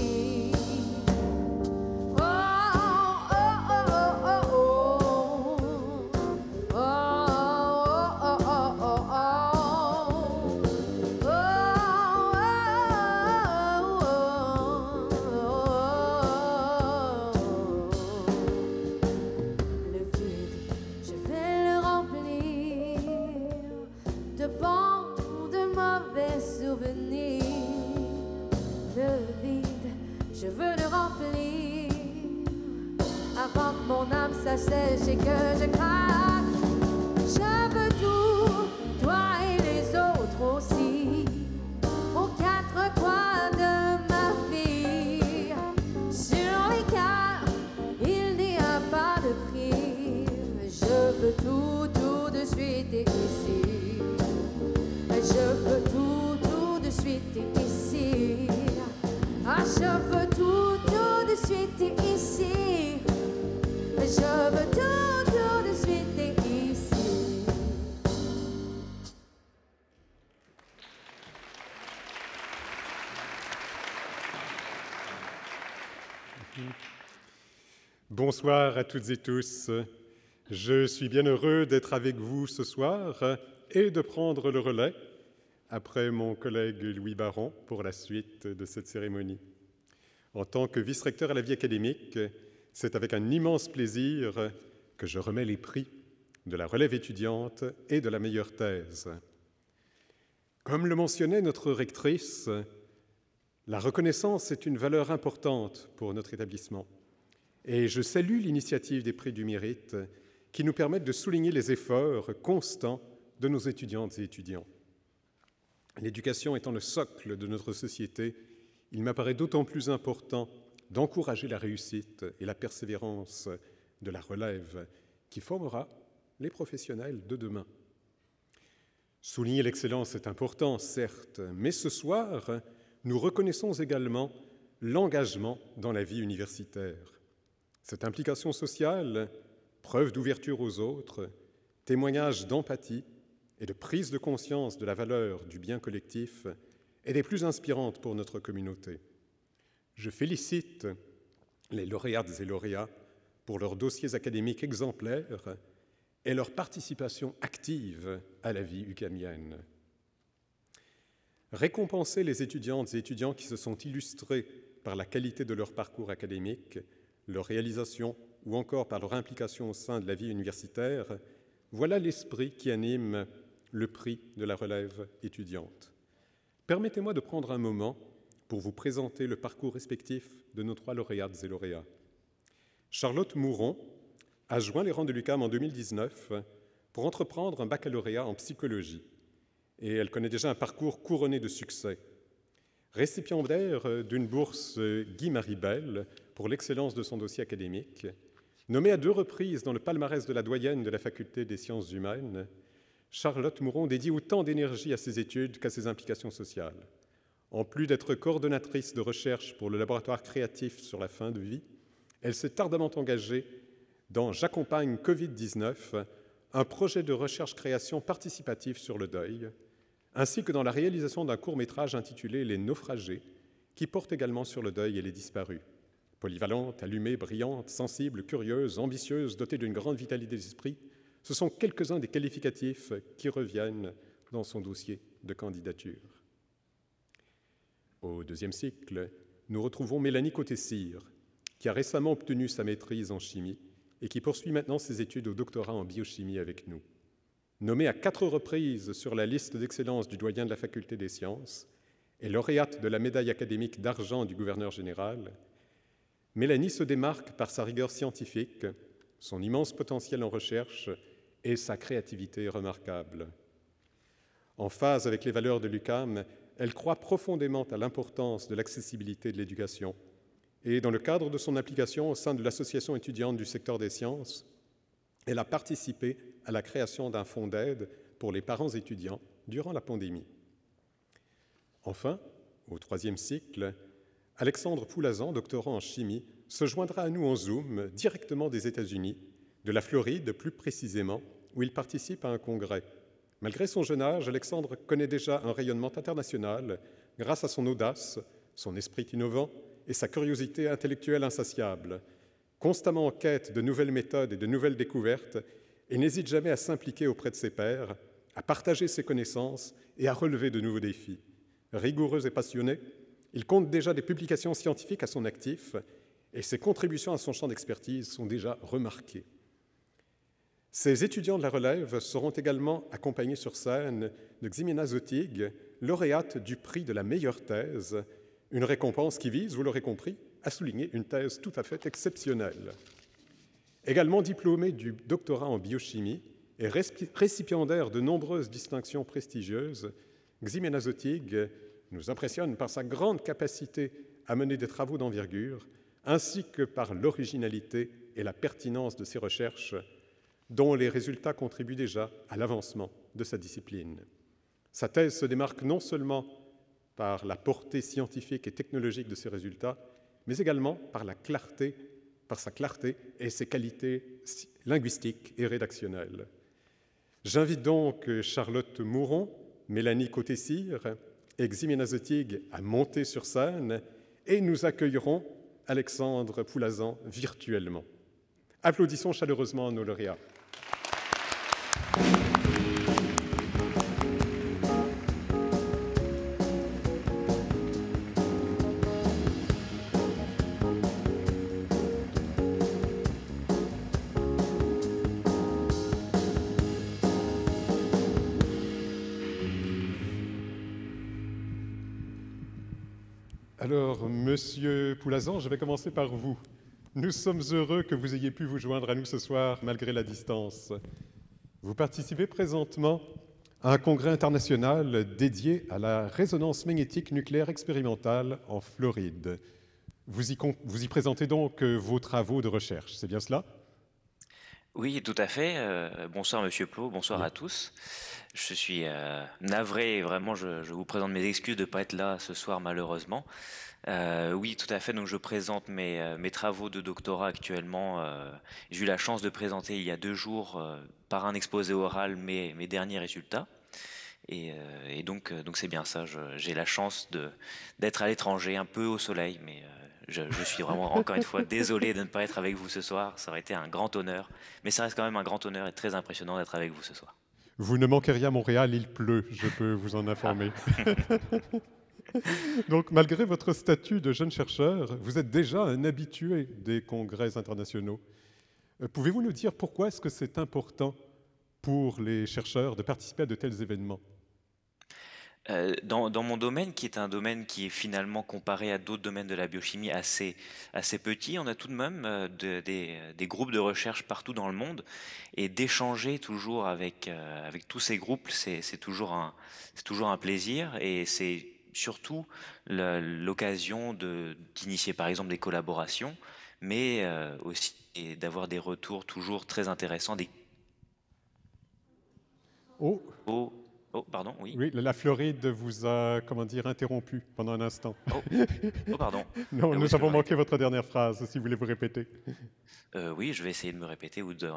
Je veux le remplir avant que mon âme s'assèche et que je craque. Je veux tout, toi et les autres aussi, aux quatre coins de ma vie. Sur les cœurs, il n'y a pas de prix. Je veux tout, tout de suite et ici. Je veux tout, tout de suite et ici. Ah, je veux tout, tout de suite et ici. Je veux tout, tout de suite et ici. Bonsoir à toutes et tous. Je suis bien heureux d'être avec vous ce soir et de prendre le relais après mon collègue Louis Baron pour la suite de cette cérémonie. En tant que vice-recteur à la vie académique, c'est avec un immense plaisir que je remets les prix de la relève étudiante et de la meilleure thèse. Comme le mentionnait notre rectrice, la reconnaissance est une valeur importante pour notre établissement. Et je salue l'initiative des prix du mérite qui nous permettent de souligner les efforts constants de nos étudiantes et étudiants. L'éducation étant le socle de notre société, il m'apparaît d'autant plus important d'encourager la réussite et la persévérance de la relève qui formera les professionnels de demain. Souligner l'excellence est important, certes, mais ce soir, nous reconnaissons également l'engagement dans la vie universitaire. Cette implication sociale, preuve d'ouverture aux autres, témoignage d'empathie et de prise de conscience de la valeur du bien collectif est des plus inspirantes pour notre communauté. Je félicite les lauréates et lauréats pour leurs dossiers académiques exemplaires et leur participation active à la vie ucamienne. Récompenser les étudiantes et étudiants qui se sont illustrés par la qualité de leur parcours académique, leur réalisation ou encore par leur implication au sein de la vie universitaire, voilà l'esprit qui anime le prix de la relève étudiante. Permettez-moi de prendre un moment pour vous présenter le parcours respectif de nos trois lauréates et lauréats. Charlotte Mouron a joint les rangs de l'UQAM en 2019 pour entreprendre un baccalauréat en psychologie. Et elle connaît déjà un parcours couronné de succès. Récipiendaire d'une bourse Guy Maribel pour l'excellence de son dossier académique, nommée à 2 reprises dans le palmarès de la doyenne de la Faculté des sciences humaines, Charlotte Mouron dédie autant d'énergie à ses études qu'à ses implications sociales. En plus d'être coordonnatrice de recherche pour le laboratoire créatif sur la fin de vie, elle s'est ardemment engagée dans J'accompagne Covid-19, un projet de recherche-création participative sur le deuil, ainsi que dans la réalisation d'un court-métrage intitulé « Les naufragés », qui porte également sur le deuil et les disparus. Polyvalente, allumée, brillante, sensible, curieuse, ambitieuse, dotée d'une grande vitalité d'esprit, ce sont quelques-uns des qualificatifs qui reviennent dans son dossier de candidature. Au deuxième cycle, nous retrouvons Mélanie Côté-Cyr, qui a récemment obtenu sa maîtrise en chimie et qui poursuit maintenant ses études au doctorat en biochimie avec nous. Nommée à 4 reprises sur la liste d'excellence du doyen de la Faculté des sciences et lauréate de la médaille académique d'argent du gouverneur général, Mélanie se démarque par sa rigueur scientifique, son immense potentiel en recherche et sa créativité remarquable. En phase avec les valeurs de l'UQAM, elle croit profondément à l'importance de l'accessibilité de l'éducation et dans le cadre de son implication au sein de l'association étudiante du secteur des sciences, elle a participé à la création d'un fonds d'aide pour les parents étudiants durant la pandémie. Enfin, au 3e cycle, Alexandre Poulazan, doctorant en chimie, se joindra à nous en Zoom directement des États-Unis, de la Floride plus précisément, où il participe à un congrès. Malgré son jeune âge, Alexandre connaît déjà un rayonnement international grâce à son audace, son esprit innovant et sa curiosité intellectuelle insatiable, constamment en quête de nouvelles méthodes et de nouvelles découvertes, et n'hésite jamais à s'impliquer auprès de ses pairs, à partager ses connaissances et à relever de nouveaux défis. Rigoureux et passionné, il compte déjà des publications scientifiques à son actif et ses contributions à son champ d'expertise sont déjà remarquées. Ces étudiants de la relève seront également accompagnés sur scène de Ximena Zotig, lauréate du prix de la meilleure thèse, une récompense qui vise, vous l'aurez compris, à souligner une thèse tout à fait exceptionnelle. Également diplômée du doctorat en biochimie et récipiendaire de nombreuses distinctions prestigieuses, Ximena Zotig nous impressionne par sa grande capacité à mener des travaux d'envergure, ainsi que par l'originalité et la pertinence de ses recherches, dont les résultats contribuent déjà à l'avancement de sa discipline. Sa thèse se démarque non seulement par la portée scientifique et technologique de ses résultats, mais également par sa clarté et ses qualités linguistiques et rédactionnelles. J'invite donc Charlotte Mouron, Mélanie Côté-Cyr et Ximena Zotig à monter sur scène et nous accueillerons Alexandre Poulazan virtuellement. Applaudissons chaleureusement nos lauréats. Alors, Monsieur Poulazan, je vais commencer par vous. Nous sommes heureux que vous ayez pu vous joindre à nous ce soir, malgré la distance. Vous participez présentement à un congrès international dédié à la résonance magnétique nucléaire expérimentale en Floride. Vous y présentez donc vos travaux de recherche, c'est bien cela? Oui, tout à fait. Bonsoir Monsieur Plot, bonsoir à tous. Je suis navré, vraiment, je vous présente mes excuses de ne pas être là ce soir malheureusement. Oui, tout à fait, donc je présente mes travaux de doctorat actuellement. J'ai eu la chance de présenter il y a 2 jours par un exposé oral mes derniers résultats. Et donc c'est bien ça, j'ai la chance d'être à l'étranger, un peu au soleil, mais je suis vraiment encore une fois désolé de ne pas être avec vous ce soir, ça aurait été un grand honneur, mais ça reste quand même un grand honneur et très impressionnant d'être avec vous ce soir. Vous ne manquez rien à Montréal, il pleut, je peux vous en informer. Donc, malgré votre statut de jeune chercheur, vous êtes déjà un habitué des congrès internationaux. Pouvez-vous nous dire pourquoi est-ce que c'est important pour les chercheurs de participer à de tels événements? Dans mon domaine, qui est un domaine qui est finalement comparé à d'autres domaines de la biochimie assez petit, on a tout de même des groupes de recherche partout dans le monde, et d'échanger toujours avec tous ces groupes, c'est toujours un plaisir, et c'est surtout l'occasion d'initier par exemple des collaborations, mais aussi d'avoir des retours toujours très intéressants. Oh, pardon, oui. Oui, la Floride vous a, interrompu pendant un instant. Oh pardon. Non, nous avons manqué votre dernière phrase, si vous voulez vous répéter. Oui, je vais essayer de me répéter ou de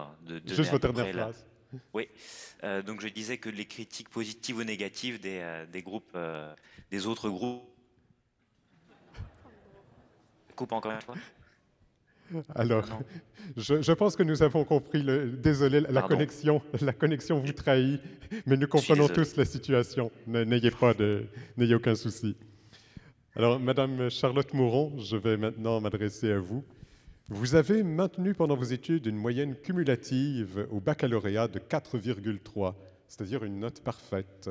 juste votre dernière phrase. Oui, donc je disais que les critiques positives ou négatives des groupes, des autres groupes... Coupe encore une fois. Alors, je pense que nous avons compris. Désolé, la connexion vous trahit, mais nous comprenons tous la situation. N'ayez aucun souci. Alors, Madame Charlotte Mouron, je vais maintenant m'adresser à vous. Vous avez maintenu pendant vos études une moyenne cumulative au baccalauréat de 4,3, c'est-à-dire une note parfaite.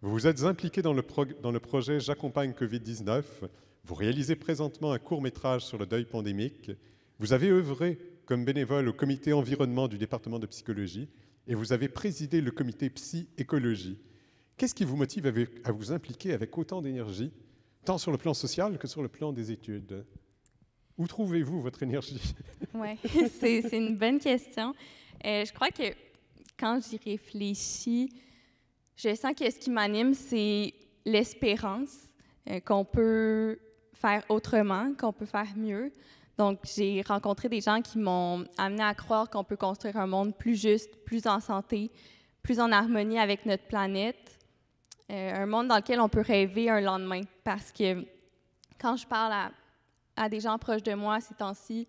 Vous vous êtes impliqué dans le projet J'accompagne Covid-19. Vous réalisez présentement un court-métrage sur le deuil pandémique. Vous avez œuvré comme bénévole au comité environnement du département de psychologie et vous avez présidé le comité psy-écologie. Qu'est-ce qui vous motive à vous impliquer avec autant d'énergie, tant sur le plan social que sur le plan des études? Où trouvez-vous votre énergie? Oui, c'est une bonne question. Je crois que quand j'y réfléchis, je sens que ce qui m'anime, c'est l'espérance qu'on peut faire autrement, qu'on peut faire mieux. Donc, j'ai rencontré des gens qui m'ont amené à croire qu'on peut construire un monde plus juste, plus en santé, plus en harmonie avec notre planète, un monde dans lequel on peut rêver un lendemain. Parce que quand je parle à des gens proches de moi ces temps-ci,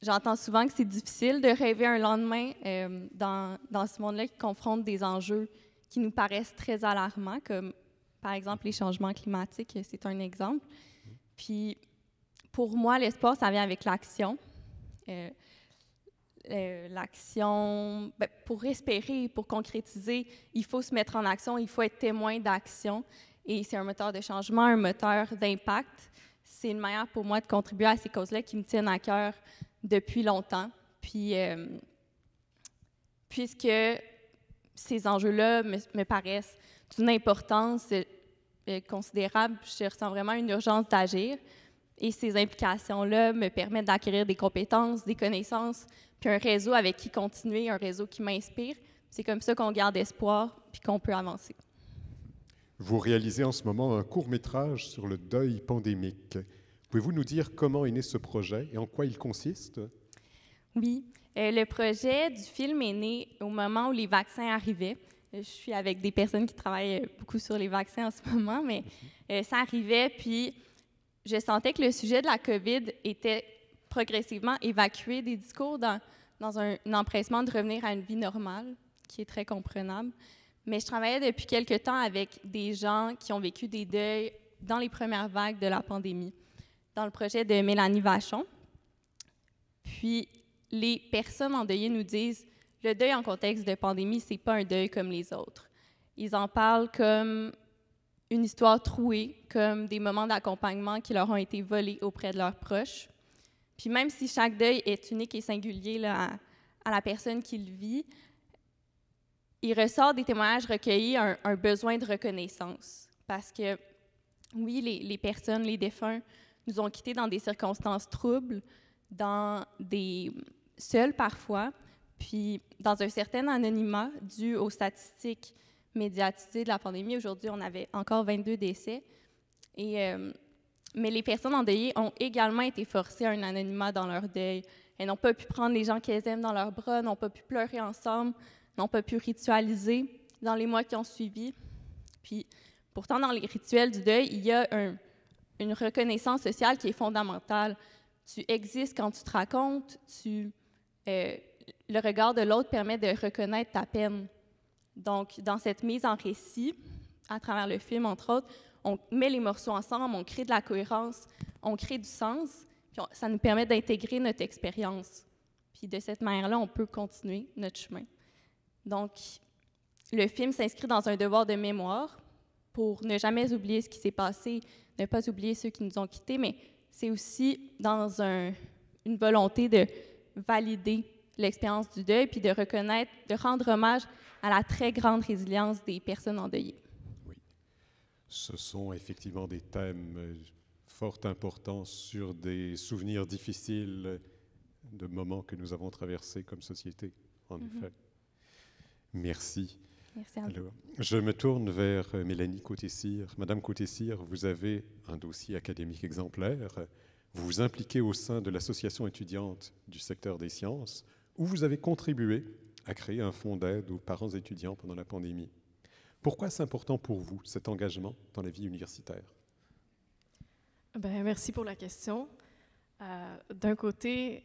j'entends souvent que c'est difficile de rêver un lendemain dans ce monde-là qui confronte des enjeux qui nous paraissent très alarmants, comme par exemple les changements climatiques, c'est un exemple. Puis pour moi, l'espoir, ça vient avec l'action. L'action, pour espérer, pour concrétiser, il faut se mettre en action, il faut être témoin d'action. Et c'est un moteur de changement, un moteur d'impact. C'est une manière pour moi de contribuer à ces causes-là qui me tiennent à cœur depuis longtemps. Puis, puisque ces enjeux-là me paraissent d'une importance considérable, je ressens vraiment une urgence d'agir. Et ces implications-là me permettent d'acquérir des compétences, des connaissances, puis un réseau avec qui continuer, un réseau qui m'inspire. C'est comme ça qu'on garde espoir, puis qu'on peut avancer. Vous réalisez en ce moment un court-métrage sur le deuil pandémique. Pouvez-vous nous dire comment est né ce projet et en quoi il consiste? Oui. Le projet du film est né au moment où les vaccins arrivaient. Je suis avec des personnes qui travaillent beaucoup sur les vaccins en ce moment, mais ça arrivait, puis je sentais que le sujet de la COVID était progressivement évacué des discours dans un empressement de revenir à une vie normale, qui est très comprenable. Mais je travaillais depuis quelque temps avec des gens qui ont vécu des deuils dans les premières vagues de la pandémie, dans le projet de Mélanie Vachon. Puis, les personnes endeuillées nous disent « Le deuil en contexte de pandémie, c'est pas un deuil comme les autres. » Ils en parlent comme une histoire trouée, comme des moments d'accompagnement qui leur ont été volés auprès de leurs proches. Puis même si chaque deuil est unique et singulier là, à la personne qui le vit, il ressort des témoignages recueillis un besoin de reconnaissance. Parce que, oui, les personnes, les défunts, nous ont quittés dans des circonstances troubles, seuls parfois, puis dans un certain anonymat dû aux statistiques médiatisées de la pandémie. Aujourd'hui, on avait encore 22 décès. Mais les personnes endeuillées ont également été forcées à un anonymat dans leur deuil. Elles n'ont pas pu prendre les gens qu'elles aiment dans leurs bras, n'ont pas pu pleurer ensemble, n'ont pas pu ritualiser dans les mois qui ont suivi. Puis, pourtant, dans les rituels du deuil, il y a une reconnaissance sociale qui est fondamentale. Tu existes quand tu te racontes, le regard de l'autre permet de reconnaître ta peine. Donc, dans cette mise en récit, à travers le film, entre autres, on met les morceaux ensemble, on crée de la cohérence, on crée du sens, puis ça nous permet d'intégrer notre expérience. Puis de cette manière-là, on peut continuer notre chemin. Donc, le film s'inscrit dans un devoir de mémoire pour ne jamais oublier ce qui s'est passé, ne pas oublier ceux qui nous ont quittés, mais c'est aussi dans une volonté de valider l'expérience du deuil, puis de reconnaître, de rendre hommage à la très grande résilience des personnes endeuillées. Oui. Ce sont effectivement des thèmes fort importants sur des souvenirs difficiles de moments que nous avons traversés comme société, en effet. Merci. Merci à vous. Alors, je me tourne vers Mélanie Côté-Cyr. Madame Côté-Cyr, vous avez un dossier académique exemplaire. Vous vous impliquez au sein de l'association étudiante du secteur des sciences, où vous avez contribué à créer un fonds d'aide aux parents étudiants pendant la pandémie. Pourquoi c'est important pour vous, cet engagement dans la vie universitaire? Merci pour la question. D'un côté,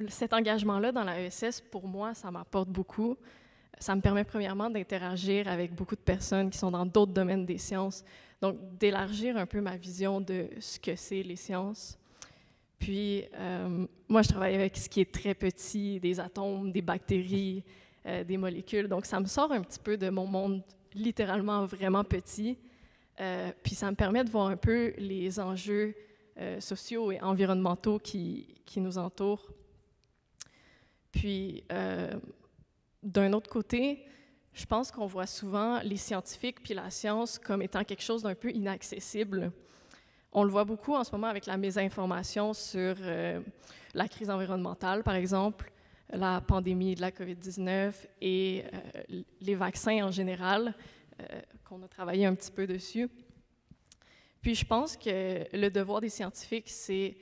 cet engagement-là dans la ESS, pour moi, ça m'apporte beaucoup. Ça me permet premièrement d'interagir avec beaucoup de personnes qui sont dans d'autres domaines des sciences, Donc, d'élargir un peu ma vision de ce que c'est les sciences. Puis, moi, je travaille avec ce qui est très petit, des atomes, des bactéries, des molécules. Donc, ça me sort un petit peu de mon monde littéralement vraiment petit. Puis, ça me permet de voir un peu les enjeux sociaux et environnementaux qui nous entourent. Puis, d'un autre côté, je pense qu'on voit souvent les scientifiques puis la science comme étant quelque chose d'un peu inaccessible. On le voit beaucoup en ce moment avec la mésinformation sur la crise environnementale, par exemple, la pandémie de la COVID-19 et les vaccins en général, qu'on a travaillé un petit peu dessus. Puis je pense que le devoir des scientifiques, c'est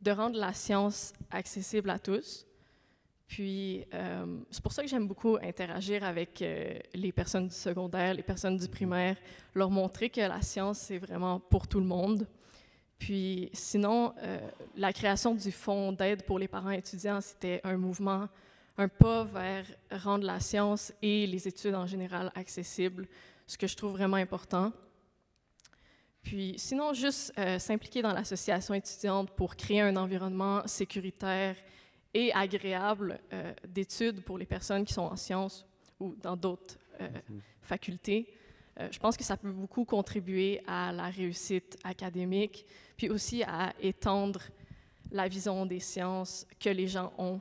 de rendre la science accessible à tous. Puis c'est pour ça que j'aime beaucoup interagir avec les personnes du secondaire, les personnes du primaire, leur montrer que la science, c'est vraiment pour tout le monde. Puis sinon, la création du fonds d'aide pour les parents étudiants, c'était un mouvement, un pas vers rendre la science et les études en général accessibles, ce que je trouve vraiment important. Puis sinon, juste s'impliquer dans l'association étudiante pour créer un environnement sécuritaire et agréable d'études pour les personnes qui sont en sciences ou dans d'autres facultés. Je pense que ça peut beaucoup contribuer à la réussite académique, puis aussi à étendre la vision des sciences que les gens ont,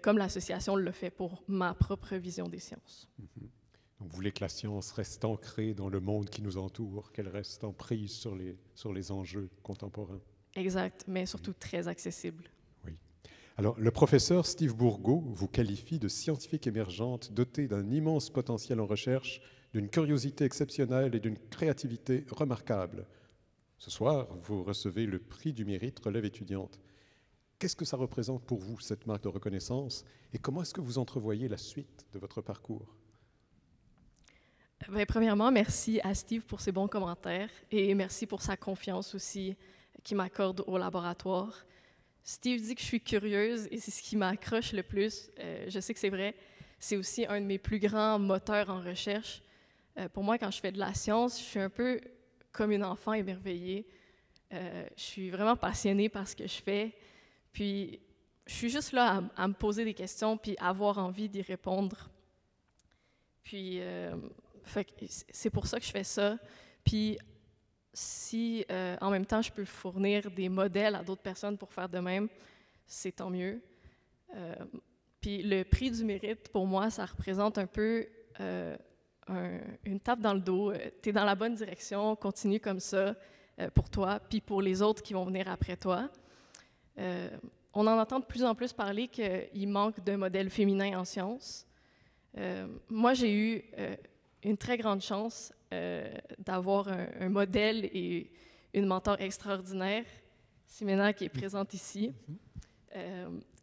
comme l'association le fait pour ma propre vision des sciences. Donc, vous voulez que la science reste ancrée dans le monde qui nous entoure, qu'elle reste en prise sur les enjeux contemporains. Exact, mais surtout très accessible. Oui. Alors, le professeur Steve Bourgault vous qualifie de scientifique émergente, dotée d'un immense potentiel en recherche, d'une curiosité exceptionnelle et d'une créativité remarquable. Ce soir, vous recevez le prix du mérite relève étudiante. Qu'est-ce que ça représente pour vous, cette marque de reconnaissance, et comment est-ce que vous entrevoyez la suite de votre parcours? Bien, premièrement, merci à Steve pour ses bons commentaires et merci pour sa confiance aussi qu'il m'accorde au laboratoire. Steve dit que je suis curieuse et c'est ce qui m'accroche le plus. Je sais que c'est vrai. C'est aussi un de mes plus grands moteurs en recherche. Pour moi, quand je fais de la science, je suis un peu comme une enfant émerveillée. Je suis vraiment passionnée par ce que je fais. Puis, je suis juste là à me poser des questions puis avoir envie d'y répondre. Puis, c'est pour ça que je fais ça. Puis, si en même temps je peux fournir des modèles à d'autres personnes pour faire de même, c'est tant mieux. Puis, le prix du mérite, pour moi, ça représente un peu une tape dans le dos. Tu es dans la bonne direction, continue comme ça pour toi, puis pour les autres qui vont venir après toi. On en entend de plus en plus parler qu'il manque de modèles féminins en sciences. Moi, j'ai eu une très grande chance d'avoir un modèle et une mentor extraordinaire, Simena, qui est présente ici,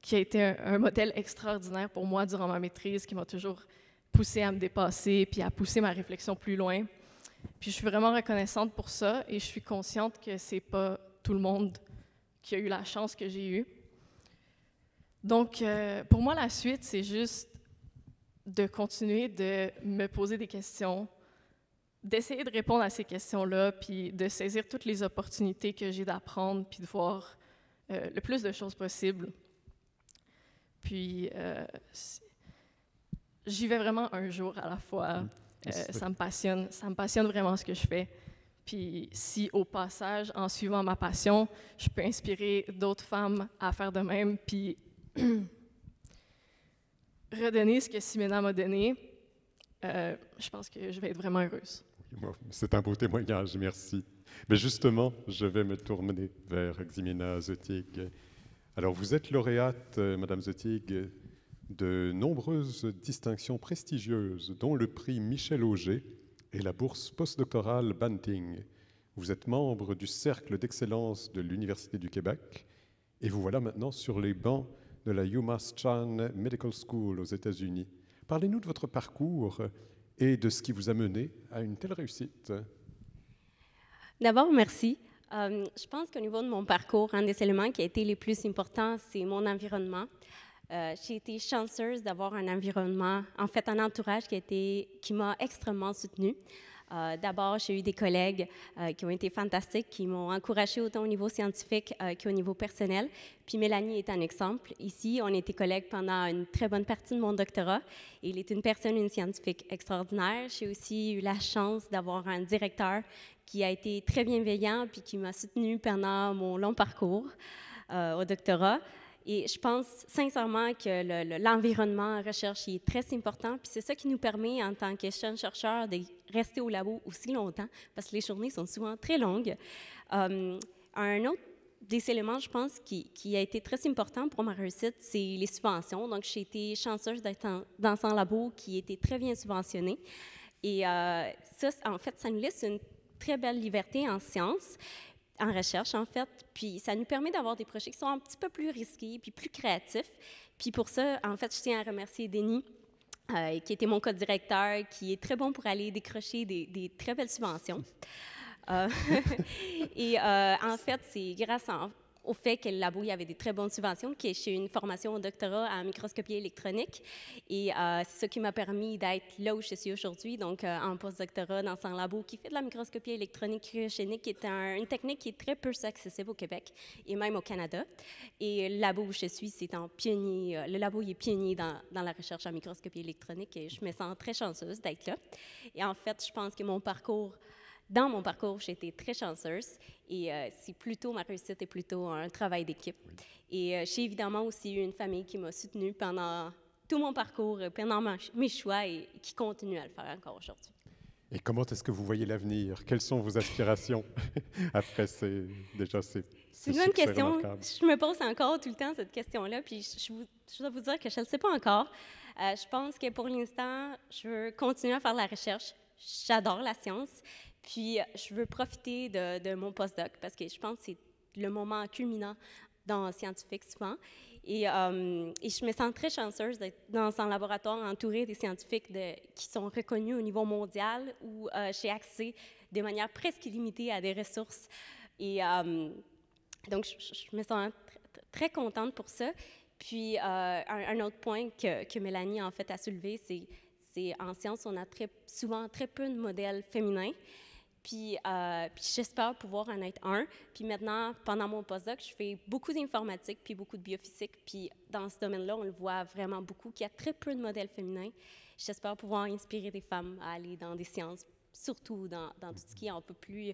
qui a été un modèle extraordinaire pour moi durant ma maîtrise, qui m'a toujours poussée à me dépasser puis à pousser ma réflexion plus loin. Puis je suis vraiment reconnaissante pour ça et je suis consciente que c'est pas tout le monde qui a eu la chance que j'ai eue. Donc, pour moi, la suite, c'est juste de continuer de me poser des questions, d'essayer de répondre à ces questions-là, puis de saisir toutes les opportunités que j'ai d'apprendre, puis de voir le plus de choses possibles. Puis, j'y vais vraiment un jour à la fois. Ça me passionne vraiment ce que je fais. Puis si, au passage, en suivant ma passion, je peux inspirer d'autres femmes à faire de même, puis redonner ce que Simena m'a donné, je pense que je vais être vraiment heureuse. C'est un beau témoignage, merci. Mais justement, je vais me tourner vers Ximena Zotig. Alors, vous êtes lauréate, Madame Zotig, de nombreuses distinctions prestigieuses, dont le prix Michel Auger et la bourse postdoctorale Banting. Vous êtes membre du Cercle d'excellence de l'Université du Québec et vous voilà maintenant sur les bancs de la UMass Chan Medical School aux États-Unis. Parlez-nous de votre parcours et de ce qui vous a mené à une telle réussite. D'abord, merci. Je pense qu'au niveau de mon parcours, un des éléments qui a été les plus importants, c'est mon environnement. J'ai été chanceuse d'avoir un environnement, en fait un entourage qui m'a extrêmement soutenue. D'abord, j'ai eu des collègues qui ont été fantastiques, qui m'ont encouragée autant au niveau scientifique qu'au niveau personnel. Puis Mélanie est un exemple. Ici, on était collègues pendant une très bonne partie de mon doctorat. Il est une scientifique extraordinaire. J'ai aussi eu la chance d'avoir un directeur qui a été très bienveillant puis qui m'a soutenue pendant mon long parcours au doctorat. Et je pense sincèrement que l'environnement en recherche est très important. Puis c'est ça qui nous permet, en tant que jeunes chercheurs, de rester au labo aussi longtemps, parce que les journées sont souvent très longues. Un autre des éléments, je pense, qui a été très important pour ma réussite, c'est les subventions. Donc, j'ai été chanceuse d'être dans un labo qui était très bien subventionné. Et ça, en fait, ça nous laisse une très belle liberté en sciences, en recherche, en fait. Puis ça nous permet d'avoir des projets qui sont un petit peu plus risqués, puis plus créatifs. Puis pour ça, en fait, je tiens à remercier Denis, qui était mon co-directeur, qui est très bon pour aller décrocher des très belles subventions. Et en fait, c'est grâce au fait que le labo, il y avait des très bonnes subventions, que j'ai eu une formation au doctorat en microscopie électronique. Et c'est ça qui m'a permis d'être là où je suis aujourd'hui, donc en postdoctorat dans un labo qui fait de la microscopie électronique cryogénique, qui est une technique qui est très peu accessible au Québec et même au Canada. Et le labo où je suis, c'est un pionnier. Le labo, il est pionnier dans la recherche en microscopie électronique et je me sens très chanceuse d'être là. Et en fait, je pense que dans mon parcours, j'ai été très chanceuse et c'est plutôt, ma réussite est plutôt un travail d'équipe. Et j'ai évidemment aussi eu une famille qui m'a soutenue pendant tout mon parcours, pendant mes choix et qui continue à le faire encore aujourd'hui. Et comment est-ce que vous voyez l'avenir? Quelles sont vos aspirations après ces C'est une bonne question. Je me pose encore tout le temps cette question-là, puis je dois vous dire que je ne le sais pas encore. Je pense que pour l'instant, je veux continuer à faire de la recherche. J'adore la science. Puis, je veux profiter de mon postdoc parce que je pense que c'est le moment culminant dans scientifique souvent. Et je me sens très chanceuse d'être dans un laboratoire entouré des scientifiques qui sont reconnus au niveau mondial où j'ai accès de manière presque illimitée à des ressources. Et donc, je me sens très contente pour ça. Puis, un autre point que Mélanie, en fait, a soulevé, c'est en sciences, on a souvent très peu de modèles féminins. Puis j'espère pouvoir en être un. Puis maintenant, pendant mon postdoc, je fais beaucoup d'informatique puis beaucoup de biophysique. Puis dans ce domaine-là, on le voit vraiment beaucoup, qu'il y a très peu de modèles féminins. J'espère pouvoir inspirer des femmes à aller dans des sciences, surtout dans tout ce qui est un peu plus,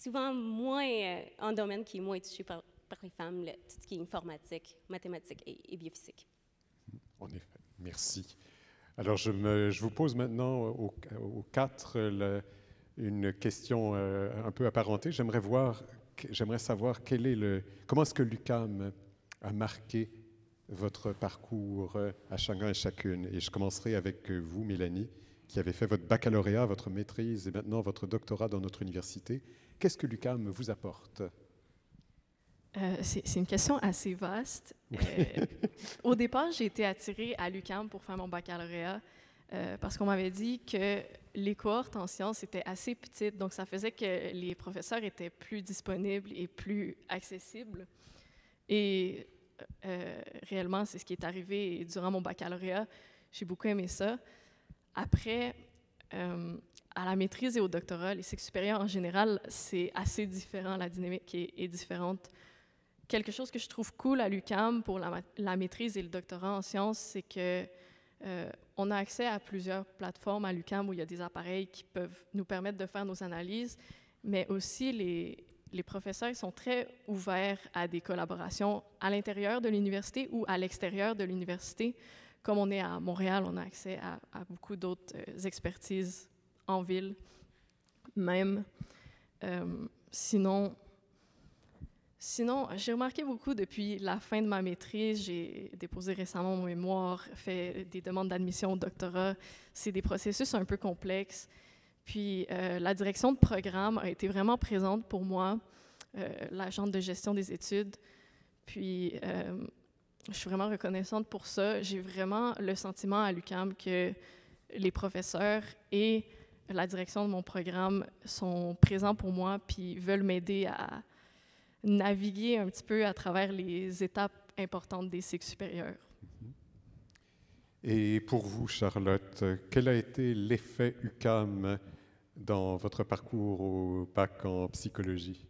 souvent moins, un domaine qui est moins touché par les femmes, tout ce qui est informatique, mathématiques et biophysique. En effet, merci. Alors, je vous pose maintenant aux quatre une question un peu apparentée. J'aimerais savoir comment est-ce que l'UQAM a marqué votre parcours à chacun et chacune. Et je commencerai avec vous, Mélanie, qui avez fait votre baccalauréat, votre maîtrise et maintenant votre doctorat dans notre université. Qu'est-ce que l'UQAM vous apporte? C'est une question assez vaste. Au départ, j'ai été attirée à l'UQAM pour faire mon baccalauréat parce qu'on m'avait dit que les cohortes en sciences étaient assez petites, donc ça faisait que les professeurs étaient plus disponibles et plus accessibles. Et réellement, c'est ce qui est arrivé durant mon baccalauréat. J'ai beaucoup aimé ça. Après, à la maîtrise et au doctorat, les cycles supérieurs en général, c'est assez différent, la dynamique est différente. Quelque chose que je trouve cool à l'UQAM pour la maîtrise et le doctorat en sciences, c'est que on a accès à plusieurs plateformes à l'UQAM où il y a des appareils qui peuvent nous permettre de faire nos analyses, mais aussi les professeurs sont très ouverts à des collaborations à l'intérieur de l'université ou à l'extérieur de l'université. Comme on est à Montréal, on a accès à beaucoup d'autres expertises en ville même. Sinon, j'ai remarqué beaucoup depuis la fin de ma maîtrise. J'ai déposé récemment mon mémoire, fait des demandes d'admission au doctorat. C'est des processus un peu complexes. Puis la direction de programme a été vraiment présente pour moi, l'agente de gestion des études. Puis je suis vraiment reconnaissante pour ça. J'ai vraiment le sentiment à l'UQAM que les professeurs et la direction de mon programme sont présents pour moi puis veulent m'aider à naviguer un petit peu à travers les étapes importantes des cycles supérieurs. Et pour vous, Charlotte, quel a été l'effet UQAM dans votre parcours au bac en psychologie?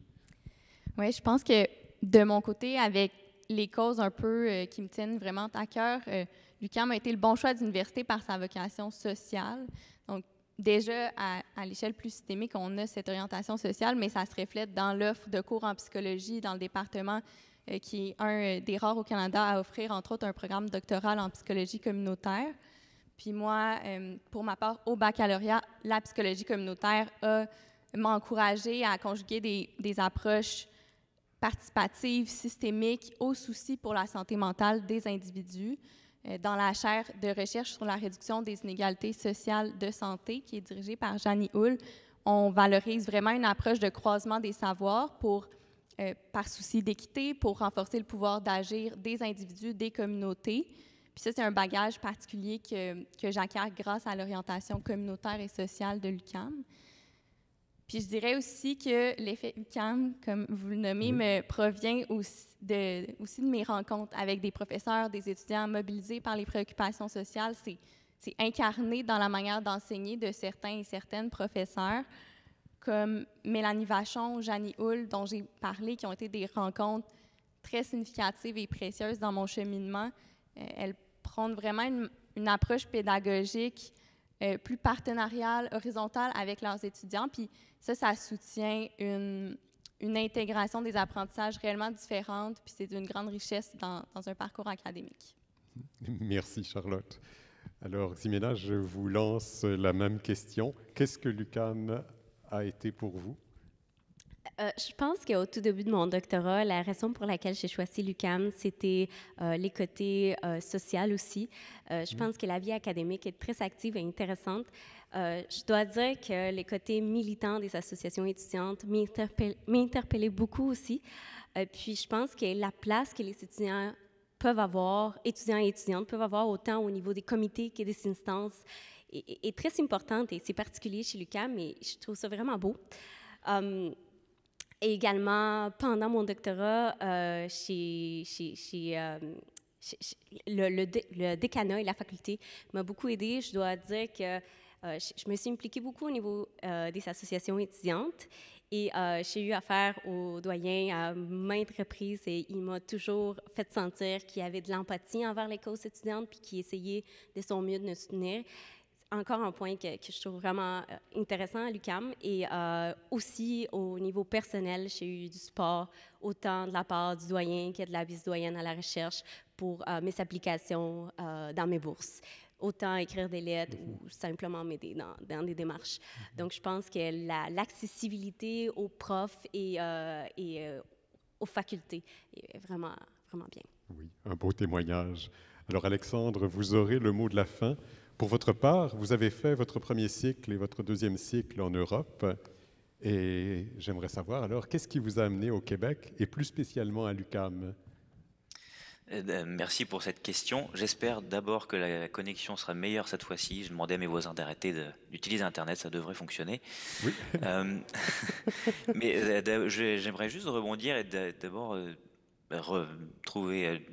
Oui, je pense que de mon côté, avec les causes un peu qui me tiennent vraiment à cœur, l'UQAM a été le bon choix d'université par sa vocation sociale. Donc, déjà, à l'échelle plus systémique, on a cette orientation sociale, mais ça se reflète dans l'offre de cours en psychologie dans le département qui est un des rares au Canada à offrir, entre autres, un programme doctoral en psychologie communautaire. Puis moi, pour ma part, au baccalauréat, la psychologie communautaire m'a encouragée à conjuguer des approches participatives, systémiques, aux soucis pour la santé mentale des individus. Dans la chaire de recherche sur la réduction des inégalités sociales de santé, qui est dirigée par Jeannie Hull, on valorise vraiment une approche de croisement des savoirs par souci d'équité, pour renforcer le pouvoir d'agir des individus, des communautés. Puis ça, c'est un bagage particulier que j'acquiers grâce à l'orientation communautaire et sociale de l'UQAM. Puis je dirais aussi que l'effet UQAM, comme vous le nommez, me provient aussi de mes rencontres avec des professeurs, des étudiants mobilisés par les préoccupations sociales. C'est incarné dans la manière d'enseigner de certains et certaines professeurs, comme Mélanie Vachon, Jeannie Hull, dont j'ai parlé, qui ont été des rencontres très significatives et précieuses dans mon cheminement. Elles prennent vraiment une approche pédagogique plus partenariale, horizontale avec leurs étudiants. Puis ça soutient une intégration des apprentissages réellement différentes, puis c'est d'une grande richesse dans un parcours académique. Merci, Charlotte. Alors, Ximena, je vous lance la même question. Qu'est-ce que l'UQAM a été pour vous? Je pense qu'au tout début de mon doctorat, la raison pour laquelle j'ai choisi l'UQAM, c'était les côtés sociaux aussi. Je pense que la vie académique est très active et intéressante. Je dois dire que les côtés militants des associations étudiantes m'interpellaient beaucoup aussi. Puis je pense que la place que les étudiants et étudiantes peuvent avoir autant au niveau des comités que des instances est très importante, et c'est particulier chez l'UQAM, mais je trouve ça vraiment beau. Et également, pendant mon doctorat, le décanat et la faculté m'ont beaucoup aidé. Je dois dire que je me suis impliquée beaucoup au niveau des associations étudiantes, et j'ai eu affaire au doyen à maintes reprises, et il m'a toujours fait sentir qu'il y avait de l'empathie envers les causes étudiantes, puis qu'il essayait de son mieux de nous soutenir. Encore un point que je trouve vraiment intéressant à l'UQAM. Et aussi, au niveau personnel, j'ai eu du support autant de la part du doyen que de la vice-doyenne à la recherche pour mes applications dans mes bourses. Autant écrire des lettres ou simplement m'aider dans des démarches. Donc, je pense que l'accessibilité aux profs et aux facultés est vraiment, vraiment bien. Oui, un beau témoignage. Alors, Alexandre, vous aurez le mot de la fin. Pour votre part, vous avez fait votre premier cycle et votre deuxième cycle en Europe. Et j'aimerais savoir, alors, qu'est-ce qui vous a amené au Québec et plus spécialement à l'UQAM? Merci pour cette question. J'espère d'abord que la connexion sera meilleure cette fois-ci. Je demandais à mes voisins d'arrêter d'utiliser Internet, ça devrait fonctionner. Oui. Mais j'aimerais juste rebondir et d'abord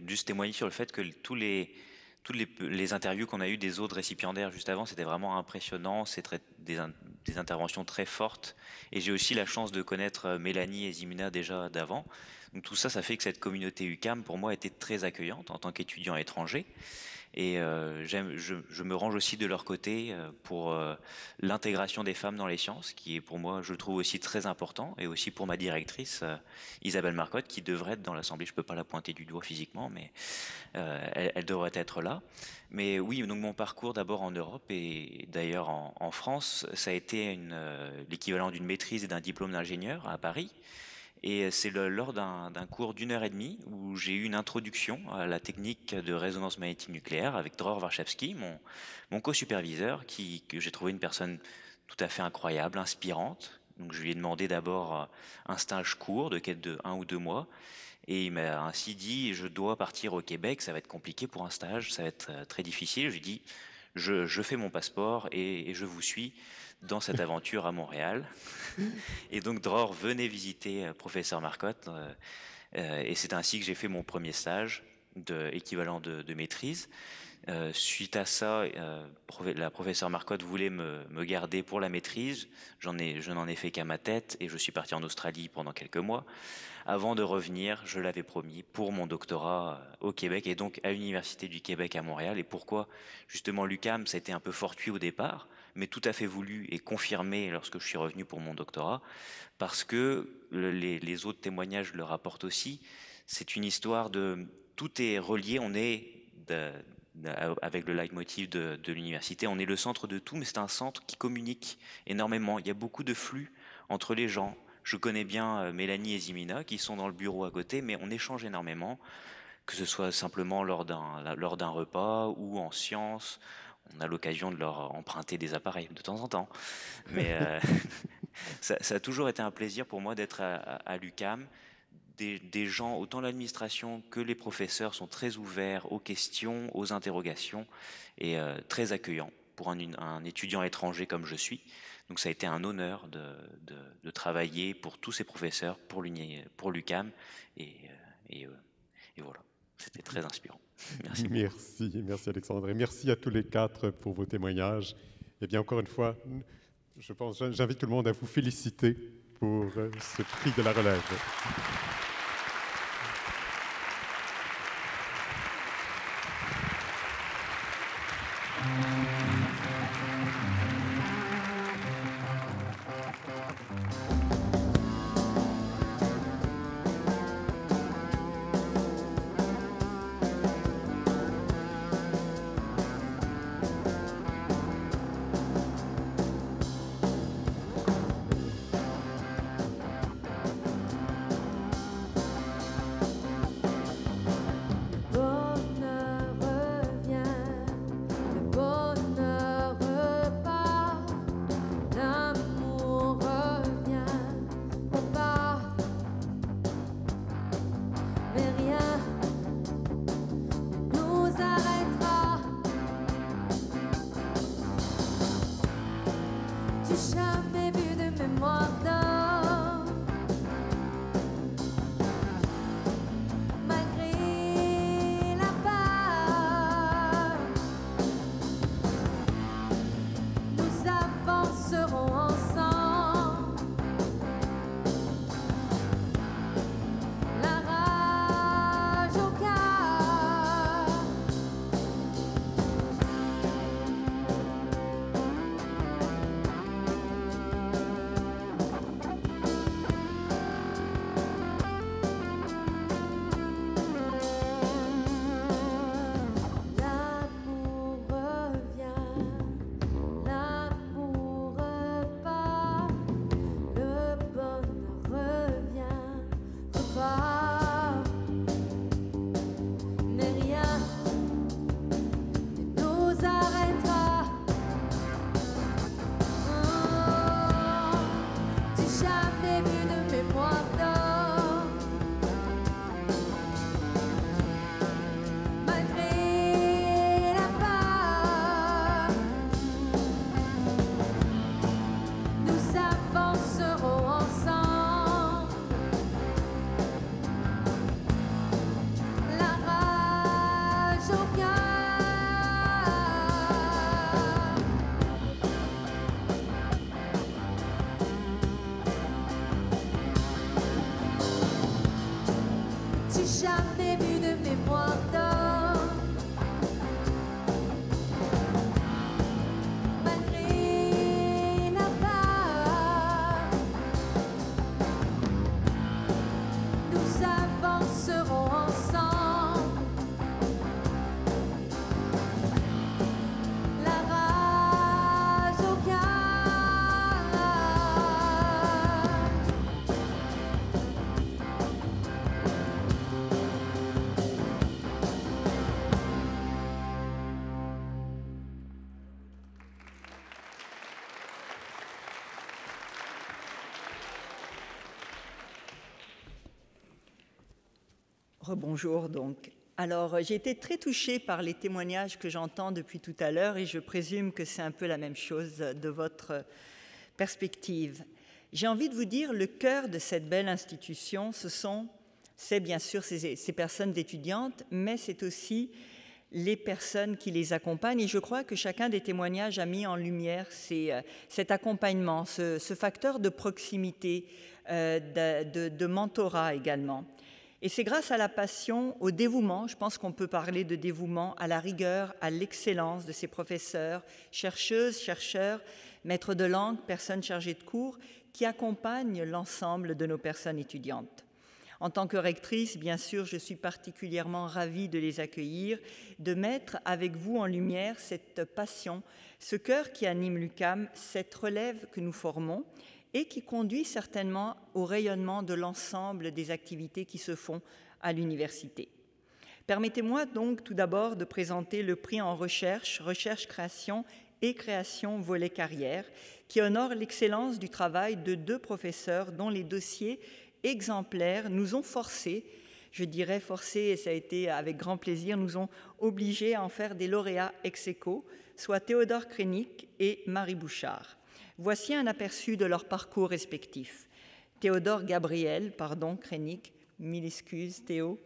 juste témoigner sur le fait que toutes les interviews qu'on a eues des autres récipiendaires juste avant, c'était vraiment impressionnant. C'est des interventions très fortes. Et j'ai aussi la chance de connaître Mélanie et Ximena déjà d'avant. Donc tout ça, ça fait que cette communauté UQAM, pour moi, était très accueillante en tant qu'étudiant étranger. Et je me range aussi de leur côté pour l'intégration des femmes dans les sciences, qui est pour moi, je trouve aussi très important, et aussi pour ma directrice, Isabelle Marcotte, qui devrait être dans l'Assemblée. Je ne peux pas la pointer du doigt physiquement, mais elle devrait être là. Mais oui, donc mon parcours d'abord en Europe et d'ailleurs en France, ça a été l'équivalent d'une maîtrise et d'un diplôme d'ingénieur à Paris. Et c'est lors d'un cours d'1h30 où j'ai eu une introduction à la technique de résonance magnétique nucléaire avec Dror Warszawski, mon co-superviseur, que j'ai trouvé une personne tout à fait incroyable, inspirante. Donc je lui ai demandé d'abord un stage court de 1 ou 2 mois. Et il m'a ainsi dit, je dois partir au Québec, ça va être compliqué pour un stage, ça va être très difficile. Je lui ai dit, je fais mon passeport et je vous suis dans cette aventure à Montréal. Et donc Dror venait visiter professeur Marcotte et c'est ainsi que j'ai fait mon premier stage équivalent de maîtrise. Suite à ça, la professeure Marcotte voulait me garder pour la maîtrise. Je n'en ai fait qu'à ma tête et je suis parti en Australie pendant quelques mois avant de revenir, je l'avais promis, pour mon doctorat au Québec et donc à l'Université du Québec à Montréal. Et pourquoi justement l'UQAM, ça a été un peu fortuit au départ, mais tout à fait voulu et confirmé lorsque je suis revenu pour mon doctorat, parce que les autres témoignages le rapportent aussi. C'est une histoire de... Tout est relié, on est... avec le leitmotiv de l'université, on est le centre de tout, mais c'est un centre qui communique énormément. Il y a beaucoup de flux entre les gens. Je connais bien Mélanie et Zimina qui sont dans le bureau à côté, mais on échange énormément, que ce soit simplement lors d'un repas ou en sciences. On a l'occasion de leur emprunter des appareils de temps en temps. Mais ça a toujours été un plaisir pour moi d'être à l'UQAM. Des gens, autant l'administration que les professeurs, sont très ouverts aux questions, aux interrogations et très accueillants pour un étudiant étranger comme je suis. Donc ça a été un honneur de travailler pour tous ces professeurs, pour l'UQAM et voilà, c'était très inspirant. Merci. Merci Alexandre et merci à tous les quatre pour vos témoignages. Et bien encore une fois, j'invite tout le monde à vous féliciter pour ce prix de la relève. Bonjour donc. Alors, j'ai été très touchée par les témoignages que j'entends depuis tout à l'heure et je présume que c'est un peu la même chose de votre perspective. J'ai envie de vous dire, le cœur de cette belle institution, ce sont c'est bien sûr ces personnes étudiantes, mais c'est aussi les personnes qui les accompagnent. Et je crois que chacun des témoignages a mis en lumière cet accompagnement, ce facteur de proximité, de mentorat également. Et c'est grâce à la passion, au dévouement, je pense qu'on peut parler de dévouement, à la rigueur, à l'excellence de ces professeurs, chercheuses, chercheurs, maîtres de langue, personnes chargées de cours, qui accompagnent l'ensemble de nos personnes étudiantes. En tant que rectrice, bien sûr, je suis particulièrement ravie de les accueillir, de mettre avec vous en lumière cette passion, ce cœur qui anime l'UQAM, cette relève que nous formons et qui conduit certainement au rayonnement de l'ensemble des activités qui se font à l'université. Permettez-moi donc tout d'abord de présenter le prix en recherche, création et création volet carrière, qui honore l'excellence du travail de 2 professeurs dont les dossiers exemplaires nous ont forcés, je dirais forcés, et ça a été avec grand plaisir, nous ont obligés à en faire des lauréats ex aequo, soit Théodore Krennick et Marie Bouchard. Voici un aperçu de leur parcours respectif. Théodore Gabriel, Krennick, 1000 excuses Théo,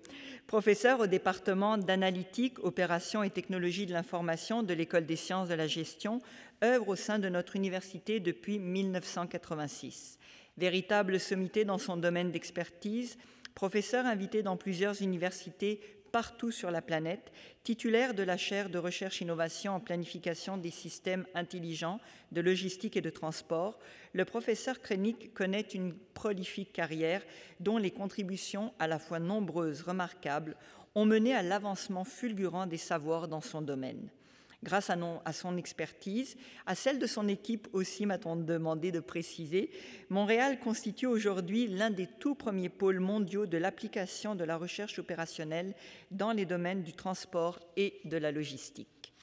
professeur au département d'analytique, opérations et technologies de l'information de l'École des sciences de la gestion, œuvre au sein de notre université depuis 1986. Véritable sommité dans son domaine d'expertise, professeur invité dans plusieurs universités partout sur la planète, titulaire de la chaire de recherche-innovation en planification des systèmes intelligents, de logistique et de transport, le professeur Krennick connaît une prolifique carrière dont les contributions, à la fois nombreuses, remarquables, ont mené à l'avancement fulgurant des savoirs dans son domaine. Grâce à son expertise, à celle de son équipe aussi, m'a-t-on demandé de préciser, Montréal constitue aujourd'hui l'un des tout premiers pôles mondiaux de l'application de la recherche opérationnelle dans les domaines du transport et de la logistique.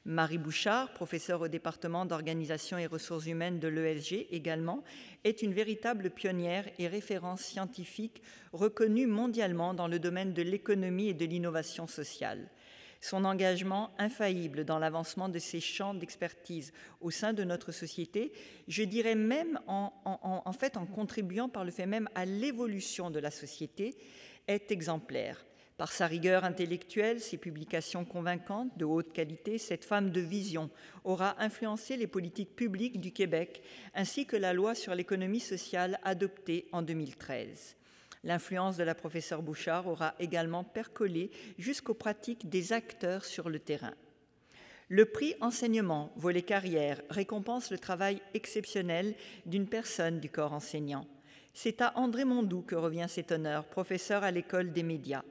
Marie Bouchard, professeure au département d'organisation et ressources humaines de l'ESG également, est une véritable pionnière et référence scientifique reconnue mondialement dans le domaine de l'économie et de l'innovation sociale. Son engagement infaillible dans l'avancement de ces champs d'expertise au sein de notre société, je dirais même en fait en contribuant par le fait même à l'évolution de la société, est exemplaire. Par sa rigueur intellectuelle, ses publications convaincantes de haute qualité, cette femme de vision aura influencé les politiques publiques du Québec ainsi que la loi sur l'économie sociale adoptée en 2013. L'influence de la professeure Bouchard aura également percolé jusqu'aux pratiques des acteurs sur le terrain. Le prix enseignement, volet carrière, récompense le travail exceptionnel d'une personne du corps enseignant. C'est à André Mondou que revient cet honneur, professeur à l'École des médias.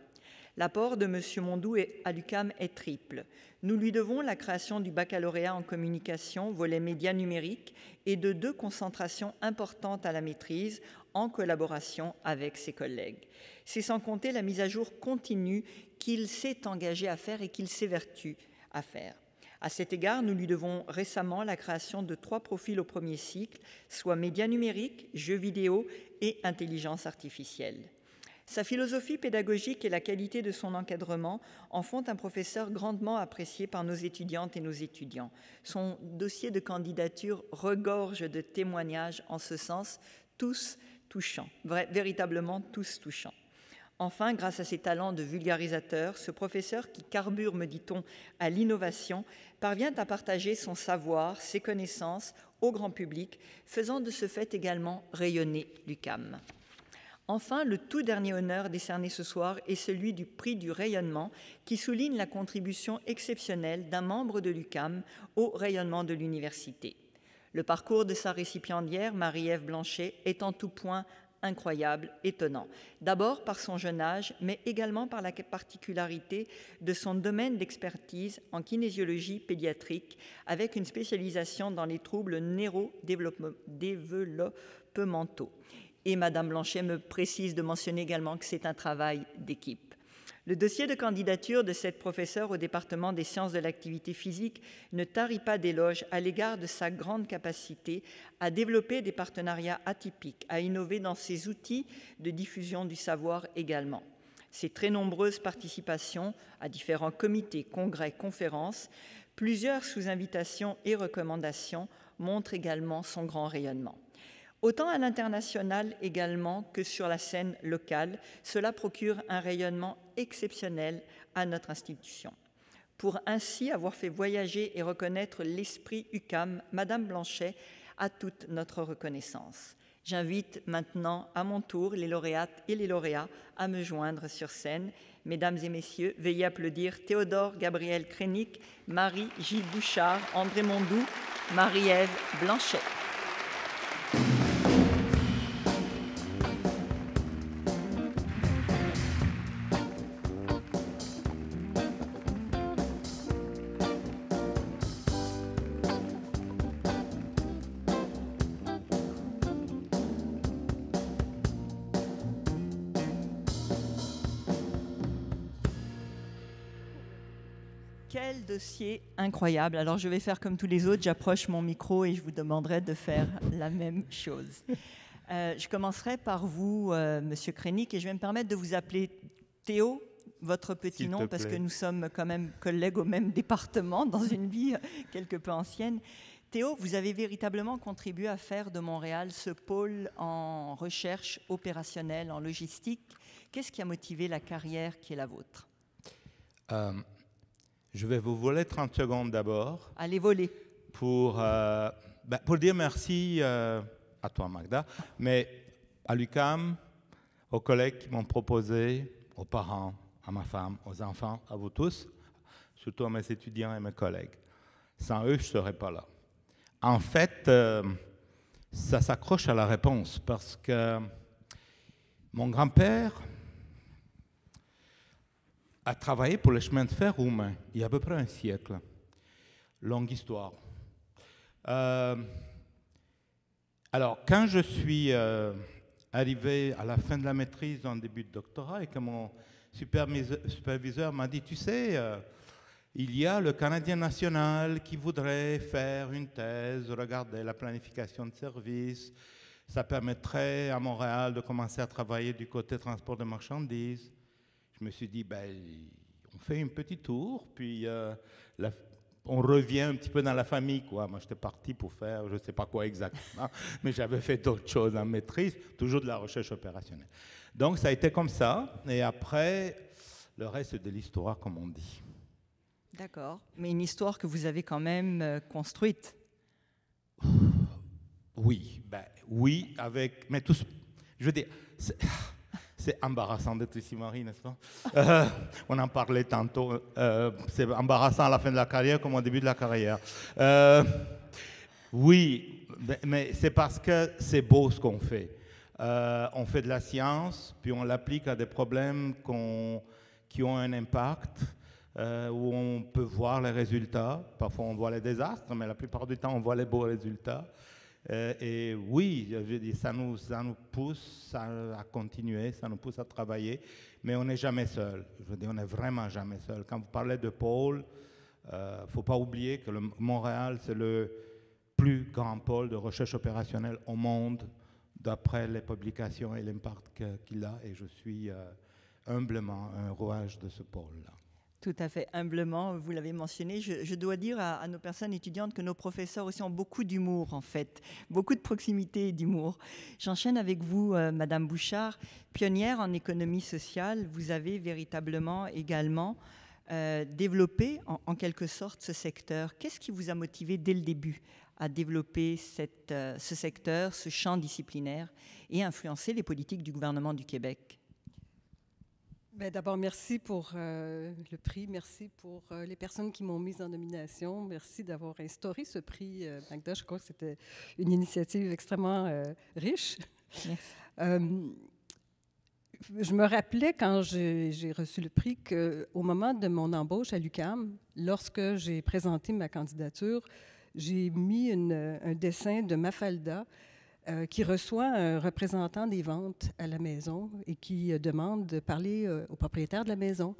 L'apport de M. Mondou à l'UQAM est triple. Nous lui devons la création du baccalauréat en communication, volet médias numériques, et de 2 concentrations importantes à la maîtrise en collaboration avec ses collègues. C'est sans compter la mise à jour continue qu'il s'est engagé à faire et qu'il s'évertue à faire. À cet égard, nous lui devons récemment la création de 3 profils au premier cycle, soit médias numériques, jeux vidéo et intelligence artificielle. Sa philosophie pédagogique et la qualité de son encadrement en font un professeur grandement apprécié par nos étudiantes et nos étudiants. Son dossier de candidature regorge de témoignages en ce sens, tous touchants, véritablement tous touchants. Enfin, grâce à ses talents de vulgarisateur, ce professeur qui carbure, me dit-on, à l'innovation, parvient à partager son savoir, ses connaissances au grand public, faisant de ce fait également rayonner l'UQAM. Enfin, le tout dernier honneur décerné ce soir est celui du prix du rayonnement qui souligne la contribution exceptionnelle d'un membre de l'UQAM au rayonnement de l'université. Le parcours de sa récipiendaire, Marie-Ève Blanchet, est en tout point incroyable, étonnant. D'abord par son jeune âge, mais également par la particularité de son domaine d'expertise en kinésiologie pédiatrique, avec une spécialisation dans les troubles neurodéveloppementaux. Et Madame Blanchet me précise de mentionner également que c'est un travail d'équipe. Le dossier de candidature de cette professeure au département des sciences de l'activité physique ne tarit pas d'éloges à l'égard de sa grande capacité à développer des partenariats atypiques, à innover dans ses outils de diffusion du savoir également. Ses très nombreuses participations à différents comités, congrès, conférences, plusieurs sous-invitations et recommandations montrent également son grand rayonnement. Autant à l'international également que sur la scène locale, cela procure un rayonnement exceptionnel à notre institution. Pour ainsi avoir fait voyager et reconnaître l'esprit UQAM, Madame Blanchet a toute notre reconnaissance. J'invite maintenant à mon tour les lauréates et les lauréats à me joindre sur scène. Mesdames et messieurs, veuillez applaudir Théodore Gabriel Krennick, Marie-Gilles Bouchard, André Mondou, Marie-Ève Blanchet. Quel dossier incroyable. Alors, je vais faire comme tous les autres, j'approche mon micro et je vous demanderai de faire la même chose. Je commencerai par vous, Monsieur Krennick, et je vais me permettre de vous appeler Théo, votre petit nom, parce que nous sommes quand même collègues au même département dans une vie quelque peu ancienne. Théo, vous avez véritablement contribué à faire de Montréal ce pôle en recherche opérationnelle, en logistique. Qu'est-ce qui a motivé la carrière qui est la vôtre? Je vais vous voler 30 secondes d'abord. Allez voler. Pour dire merci à toi, Magda, mais à l'UQAM, aux collègues qui m'ont proposé, aux parents, à ma femme, aux enfants, à vous tous, surtout à mes étudiants et mes collègues. Sans eux, je ne serais pas là. En fait, ça s'accroche à la réponse parce que mon grand-père a travaillé pour le chemin de fer roumain il y a à peu près un siècle. Longue histoire. Alors, quand je suis arrivé à la fin de la maîtrise en début de doctorat et que mon superviseur m'a dit, tu sais, il y a le Canadien national qui voudrait faire une thèse, regarder la planification de services, ça permettrait à Montréal de commencer à travailler du côté transport de marchandises. Je me suis dit, on fait un petit tour, puis on revient un petit peu dans la famille, quoi. Moi, j'étais parti pour faire, je ne sais pas quoi exactement, mais j'avais fait d'autres choses en maîtrise, toujours de la recherche opérationnelle. Donc, ça a été comme ça, et après, le reste de l'histoire, comme on dit. D'accord, mais une histoire que vous avez quand même construite. Oui, oui, mais tous, je veux dire... C'est embarrassant d'être ici, Marie, n'est-ce pas? On en parlait tantôt. C'est embarrassant à la fin de la carrière comme au début de la carrière. Oui, mais c'est parce que c'est beau ce qu'on fait. On fait de la science, puis on l'applique à des problèmes qui ont un impact, où on peut voir les résultats. Parfois, on voit les désastres, mais la plupart du temps, on voit les beaux résultats. Et oui, je veux dire, ça nous pousse à continuer, ça nous pousse à travailler, mais on n'est jamais seul. Je veux dire, on n'est vraiment jamais seul. Quand vous parlez de pôle, il ne faut pas oublier que Montréal, c'est le plus grand pôle de recherche opérationnelle au monde, d'après les publications et l'impact qu'il a, et je suis humblement un rouage de ce pôle-là. Tout à fait, humblement, vous l'avez mentionné. Je dois dire à nos personnes étudiantes que nos professeurs aussi ont beaucoup d'humour, en fait, beaucoup de proximité et d'humour. J'enchaîne avec vous, Madame Bouchard. Pionnière en économie sociale, vous avez véritablement également développé, en quelque sorte, ce secteur. Qu'est-ce qui vous a motivé dès le début à développer ce secteur, ce champ disciplinaire, et influencer les politiques du gouvernement du Québec? D'abord, merci pour le prix, merci pour les personnes qui m'ont mise en nomination, merci d'avoir instauré ce prix, Magda. Je crois que c'était une initiative extrêmement riche. Je me rappelais quand j'ai reçu le prix qu'au moment de mon embauche à l'UQAM, lorsque j'ai présenté ma candidature, j'ai mis un dessin de Mafalda qui reçoit un représentant des ventes à la maison et qui demande de parler au propriétaire de la maison.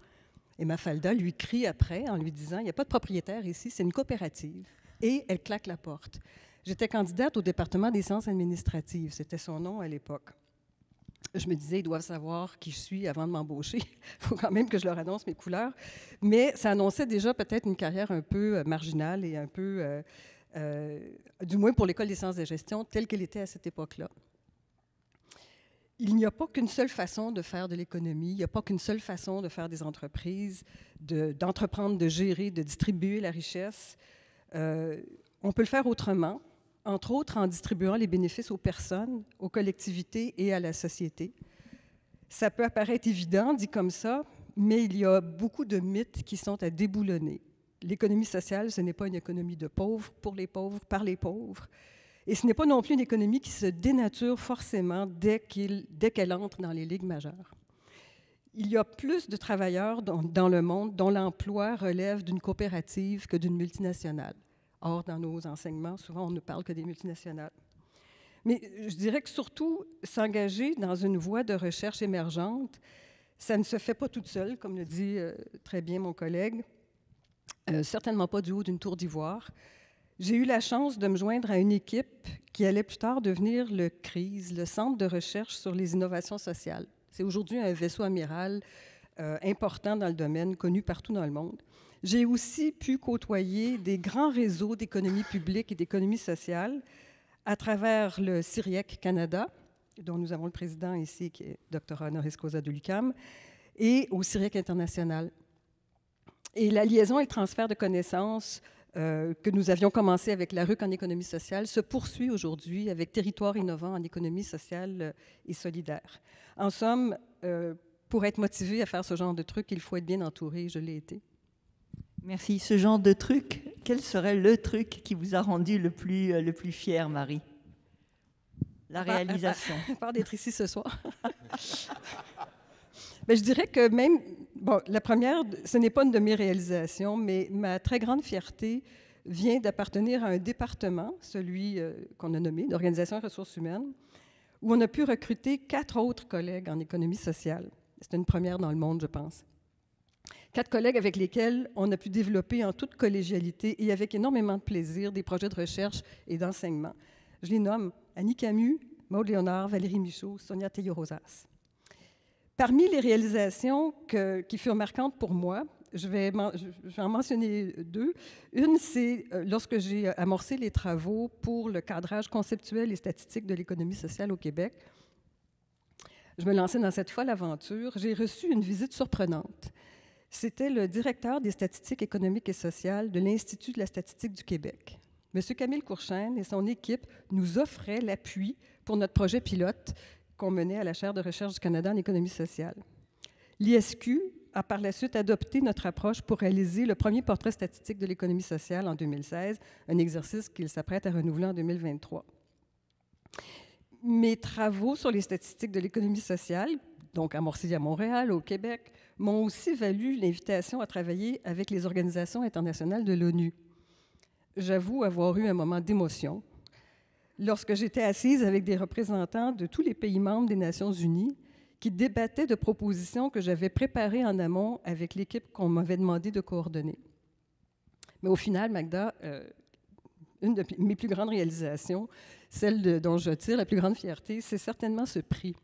Et Mafalda lui crie après en lui disant « Il n'y a pas de propriétaire ici, c'est une coopérative. » Et elle claque la porte. J'étais candidate au département des sciences administratives. C'était son nom à l'époque. Je me disais, ils doivent savoir qui je suis avant de m'embaucher. Il faut quand même que je leur annonce mes couleurs. Mais ça annonçait déjà peut-être une carrière un peu marginale et un peu du moins pour l'École des sciences de gestion telle qu'elle était à cette époque-là. Il n'y a pas qu'une seule façon de faire de l'économie, il n'y a pas qu'une seule façon de faire des entreprises, d'entreprendre, de gérer, de distribuer la richesse. On peut le faire autrement, entre autres en distribuant les bénéfices aux personnes, aux collectivités et à la société. Ça peut apparaître évident, dit comme ça, mais il y a beaucoup de mythes qui sont à déboulonner. L'économie sociale, ce n'est pas une économie de pauvres, pour les pauvres, par les pauvres. Et ce n'est pas non plus une économie qui se dénature forcément dès qu'elle entre dans les ligues majeures. Il y a plus de travailleurs dans le monde dont l'emploi relève d'une coopérative que d'une multinationale. Or, dans nos enseignements, souvent, on ne parle que des multinationales. Mais je dirais que surtout, s'engager dans une voie de recherche émergente, ça ne se fait pas toute seule, comme le dit très bien mon collègue, certainement pas du haut d'une tour d'ivoire. J'ai eu la chance de me joindre à une équipe qui allait plus tard devenir le CRISE, le Centre de recherche sur les innovations sociales. C'est aujourd'hui un vaisseau amiral important dans le domaine, connu partout dans le monde. J'ai aussi pu côtoyer des grands réseaux d'économie publique et d'économie sociale à travers le CIRIEC Canada, dont nous avons le président ici, qui est Dr honoris causa de l'UQAM, et au CIRIEC international. Et la liaison et le transfert de connaissances que nous avions commencé avec la RUC en économie sociale se poursuit aujourd'hui avec Territoire innovant en économie sociale et solidaire. En somme, pour être motivé à faire ce genre de truc, il faut être bien entouré, je l'ai été. Merci. Ce genre de truc, quel serait le truc qui vous a rendu le plus fier, Marie? La réalisation. À part d'être ici ce soir. Bien, je dirais que même, bon, la première, ce n'est pas une de mes réalisations, mais ma très grande fierté vient d'appartenir à un département, celui qu'on a nommé d'Organisation des ressources humaines, où on a pu recruter 4 autres collègues en économie sociale. C'est une première dans le monde, je pense. 4 collègues avec lesquels on a pu développer en toute collégialité et avec énormément de plaisir des projets de recherche et d'enseignement. Je les nomme Annie Camus, Maude Léonard, Valérie Michaud, Sonia Teillo-Rosas. Parmi les réalisations qui furent marquantes pour moi, je vais en mentionner 2. Une, c'est lorsque j'ai amorcé les travaux pour le cadrage conceptuel et statistique de l'économie sociale au Québec. Je me lançais dans cette folle aventure. J'ai reçu une visite surprenante. C'était le directeur des statistiques économiques et sociales de l'Institut de la statistique du Québec. M. Camille Courchaine et son équipe nous offraient l'appui pour notre projet pilote qu'on menait à la Chaire de recherche du Canada en économie sociale. L'ISQ a par la suite adopté notre approche pour réaliser le premier portrait statistique de l'économie sociale en 2016, un exercice qu'il s'apprête à renouveler en 2023. Mes travaux sur les statistiques de l'économie sociale, donc amorcés à Montréal, au Québec, m'ont aussi valu l'invitation à travailler avec les organisations internationales de l'ONU. J'avoue avoir eu un moment d'émotion lorsque j'étais assise avec des représentants de tous les pays membres des Nations unies qui débattaient de propositions que j'avais préparées en amont avec l'équipe qu'on m'avait demandé de coordonner. Mais au final, Magda, une de mes plus grandes réalisations, celle dont je tire la plus grande fierté, c'est certainement ce prix.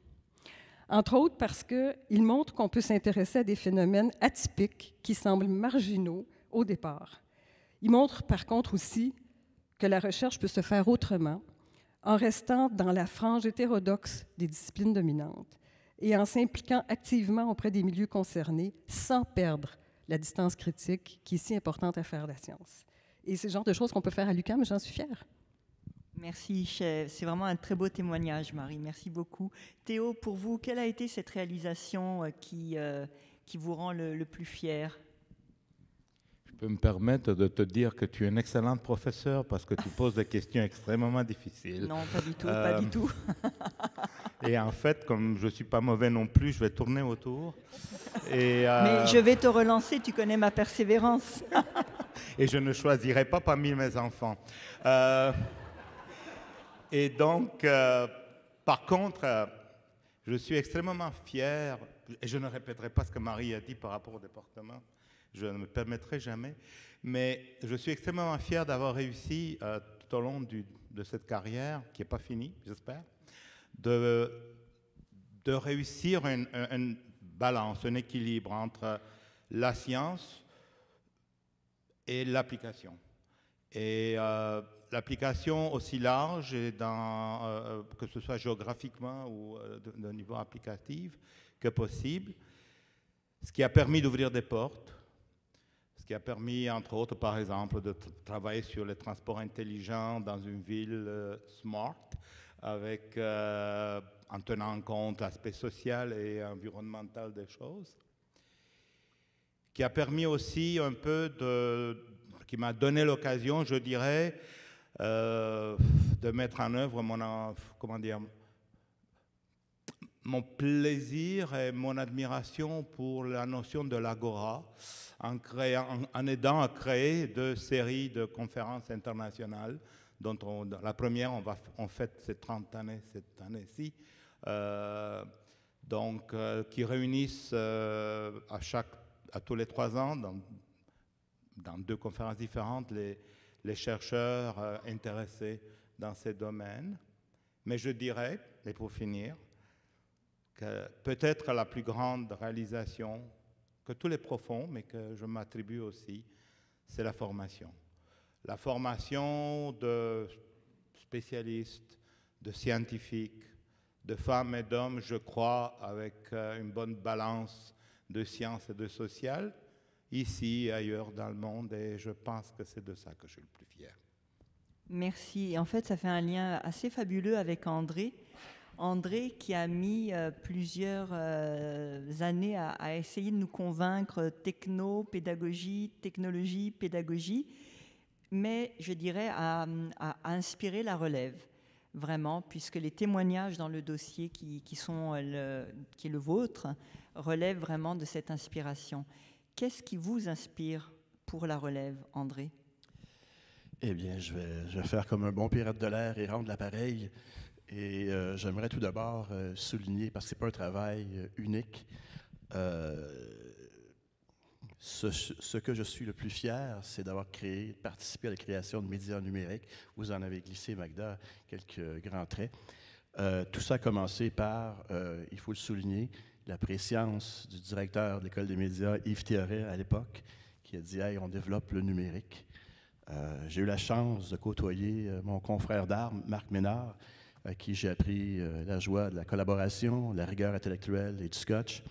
Entre autres parce qu'il montre qu'on peut s'intéresser à des phénomènes atypiques qui semblent marginaux au départ. Il montre par contre aussi que la recherche peut se faire autrement, en restant dans la frange hétérodoxe des disciplines dominantes et en s'impliquant activement auprès des milieux concernés sans perdre la distance critique qui est si importante à faire la science. Et c'est le genre de choses qu'on peut faire à l'UQAM, j'en suis fière. Merci, c'est vraiment un très beau témoignage, Marie. Merci beaucoup. Théo, pour vous, quelle a été cette réalisation qui vous rend le plus fier? Je peux me permettre de te dire que tu es un excellent professeur parce que tu poses des questions extrêmement difficiles. Non, pas du tout, pas du tout. Et en fait, comme je ne suis pas mauvais non plus, je vais tourner autour. Mais je vais te relancer, tu connais ma persévérance. Et je ne choisirai pas parmi mes enfants. Et donc, par contre, je suis extrêmement fier, et je ne répéterai pas ce que Marie a dit par rapport au département, je ne me permettrai jamais, mais je suis extrêmement fier d'avoir réussi tout au long de cette carrière, qui n'est pas finie, j'espère, de réussir une balance, un équilibre entre la science et l'application. Et l'application aussi large, et que ce soit géographiquement ou de niveau applicatif, que possible. Ce qui a permis d'ouvrir des portes, ce qui a permis, entre autres, par exemple, de travailler sur les transports intelligents dans une ville smart, en tenant en compte l'aspect social et environnemental des choses, qui a permis aussi un peu qui m'a donné l'occasion, je dirais, de mettre en œuvre mon plaisir et mon admiration pour la notion de l'agora, en aidant à créer 2 séries de conférences internationales, dont la première, on fête ses 30 années cette année-ci, qui réunissent à tous les 3 ans, dans 2 conférences différentes, les chercheurs intéressés dans ces domaines. Mais je dirais, et pour finir, que peut-être la plus grande réalisation que tous les profs font, mais que je m'attribue aussi, c'est la formation. La formation de spécialistes, de scientifiques, de femmes et d'hommes, je crois, avec une bonne balance de sciences et de social, ici et ailleurs dans le monde, et je pense que c'est de ça que je suis le plus fier. Merci. Et en fait, ça fait un lien assez fabuleux avec André. André qui a mis plusieurs années à essayer de nous convaincre technologie, pédagogie, mais je dirais à inspirer la relève, vraiment, puisque les témoignages dans le dossier qui est le vôtre relèvent vraiment de cette inspiration. Qu'est-ce qui vous inspire pour la relève, André? Eh bien, je vais faire comme un bon pirate de l'air et rendre l'appareil. Et j'aimerais tout d'abord souligner, parce que ce n'est pas un travail unique, ce que je suis le plus fier, c'est d'avoir participé à la création de médias numériques. Vous en avez glissé, Magda, quelques grands traits. Tout ça a commencé par, il faut le souligner, la préscience du directeur de l'École des médias, Yves Thierret, à l'époque, qui a dit « Hey, on développe le numérique ». J'ai eu la chance de côtoyer mon confrère d'armes, Marc Ménard, à qui j'ai appris la joie de la collaboration, la rigueur intellectuelle et du scotch.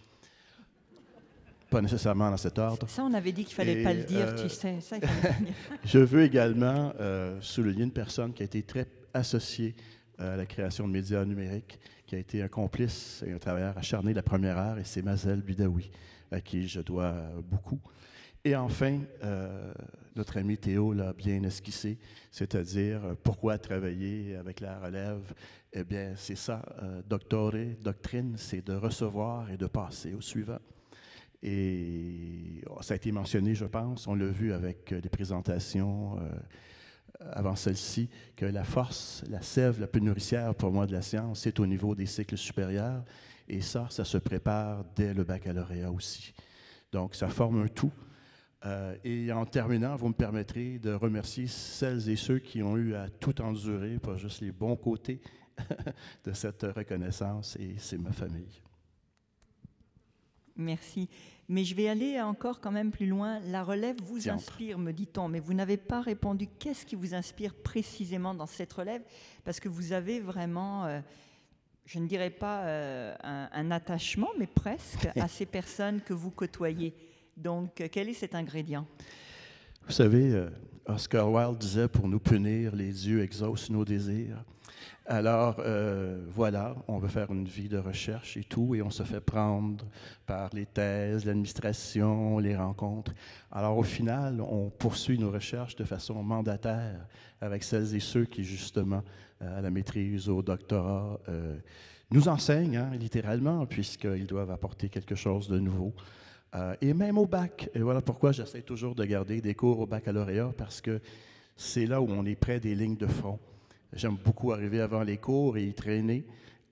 Pas nécessairement dans cet ordre. Ça, on avait dit qu'il ne fallait pas le dire, tu sais. Ça, il fallait pas le dire. Je veux également souligner une personne qui a été très associée à la création de médias numériques, qui a été un complice et un travailleur acharné de la première heure, et c'est Mazel Bidaoui, à qui je dois beaucoup. Et enfin, notre ami Théo l'a bien esquissé, c'est-à-dire pourquoi travailler avec la relève? Eh bien, c'est ça, doctrine, c'est de recevoir et de passer au suivant. Et ça a été mentionné, je pense, on l'a vu avec les présentations avant celle-ci, que la force, la sève la plus nourricière pour moi de la science, c'est au niveau des cycles supérieurs. Et ça se prépare dès le baccalauréat aussi. Donc, ça forme un tout. Et en terminant, vous me permettrez de remercier celles et ceux qui ont eu à tout endurer, pas juste les bons côtés de cette reconnaissance, et c'est ma famille. Merci. Mais je vais aller encore quand même plus loin. La relève vous inspire, me dit-on, mais vous n'avez pas répondu. Qu'est-ce qui vous inspire précisément dans cette relève? Parce que vous avez vraiment, je ne dirais pas un attachement, mais presque, à ces personnes que vous côtoyez. Donc, quel est cet ingrédient? Vous savez, Oscar Wilde disait « Pour nous punir, les dieux exaucent nos désirs ». Alors, voilà, on veut faire une vie de recherche et tout, et on se fait prendre par les thèses, l'administration, les rencontres. Alors, au final, on poursuit nos recherches de façon mandataire avec celles et ceux qui, justement, à la maîtrise, au doctorat, nous enseignent, hein, littéralement, puisqu'ils doivent apporter quelque chose de nouveau. Et même au bac. Et voilà pourquoi j'essaie toujours de garder des cours au baccalauréat, parce que c'est là où on est près des lignes de front. J'aime beaucoup arriver avant les cours et y traîner,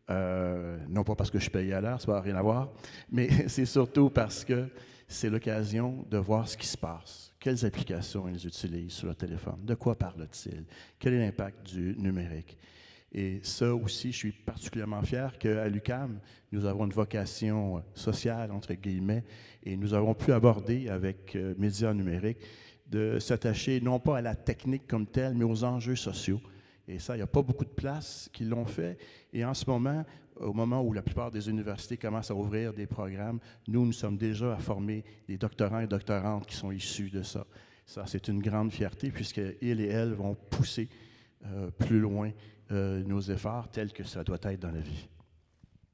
non pas parce que je suis payé à l'heure, ça n'a rien à voir, mais c'est surtout parce que c'est l'occasion de voir ce qui se passe. Quelles applications ils utilisent sur le téléphone? De quoi parlent-ils? Quel est l'impact du numérique? Et ça aussi, je suis particulièrement fier qu'à l'UQAM, nous avons une vocation sociale, entre guillemets, et nous avons pu aborder avec médias numériques de s'attacher non pas à la technique comme telle, mais aux enjeux sociaux. Et ça, il n'y a pas beaucoup de places qui l'ont fait. Et en ce moment, au moment où la plupart des universités commencent à ouvrir des programmes, nous sommes déjà à former des doctorants et doctorantes qui sont issus de ça. Ça, c'est une grande fierté, puisqu'ils et elles vont pousser plus loin nos efforts tels que ça doit être dans la vie.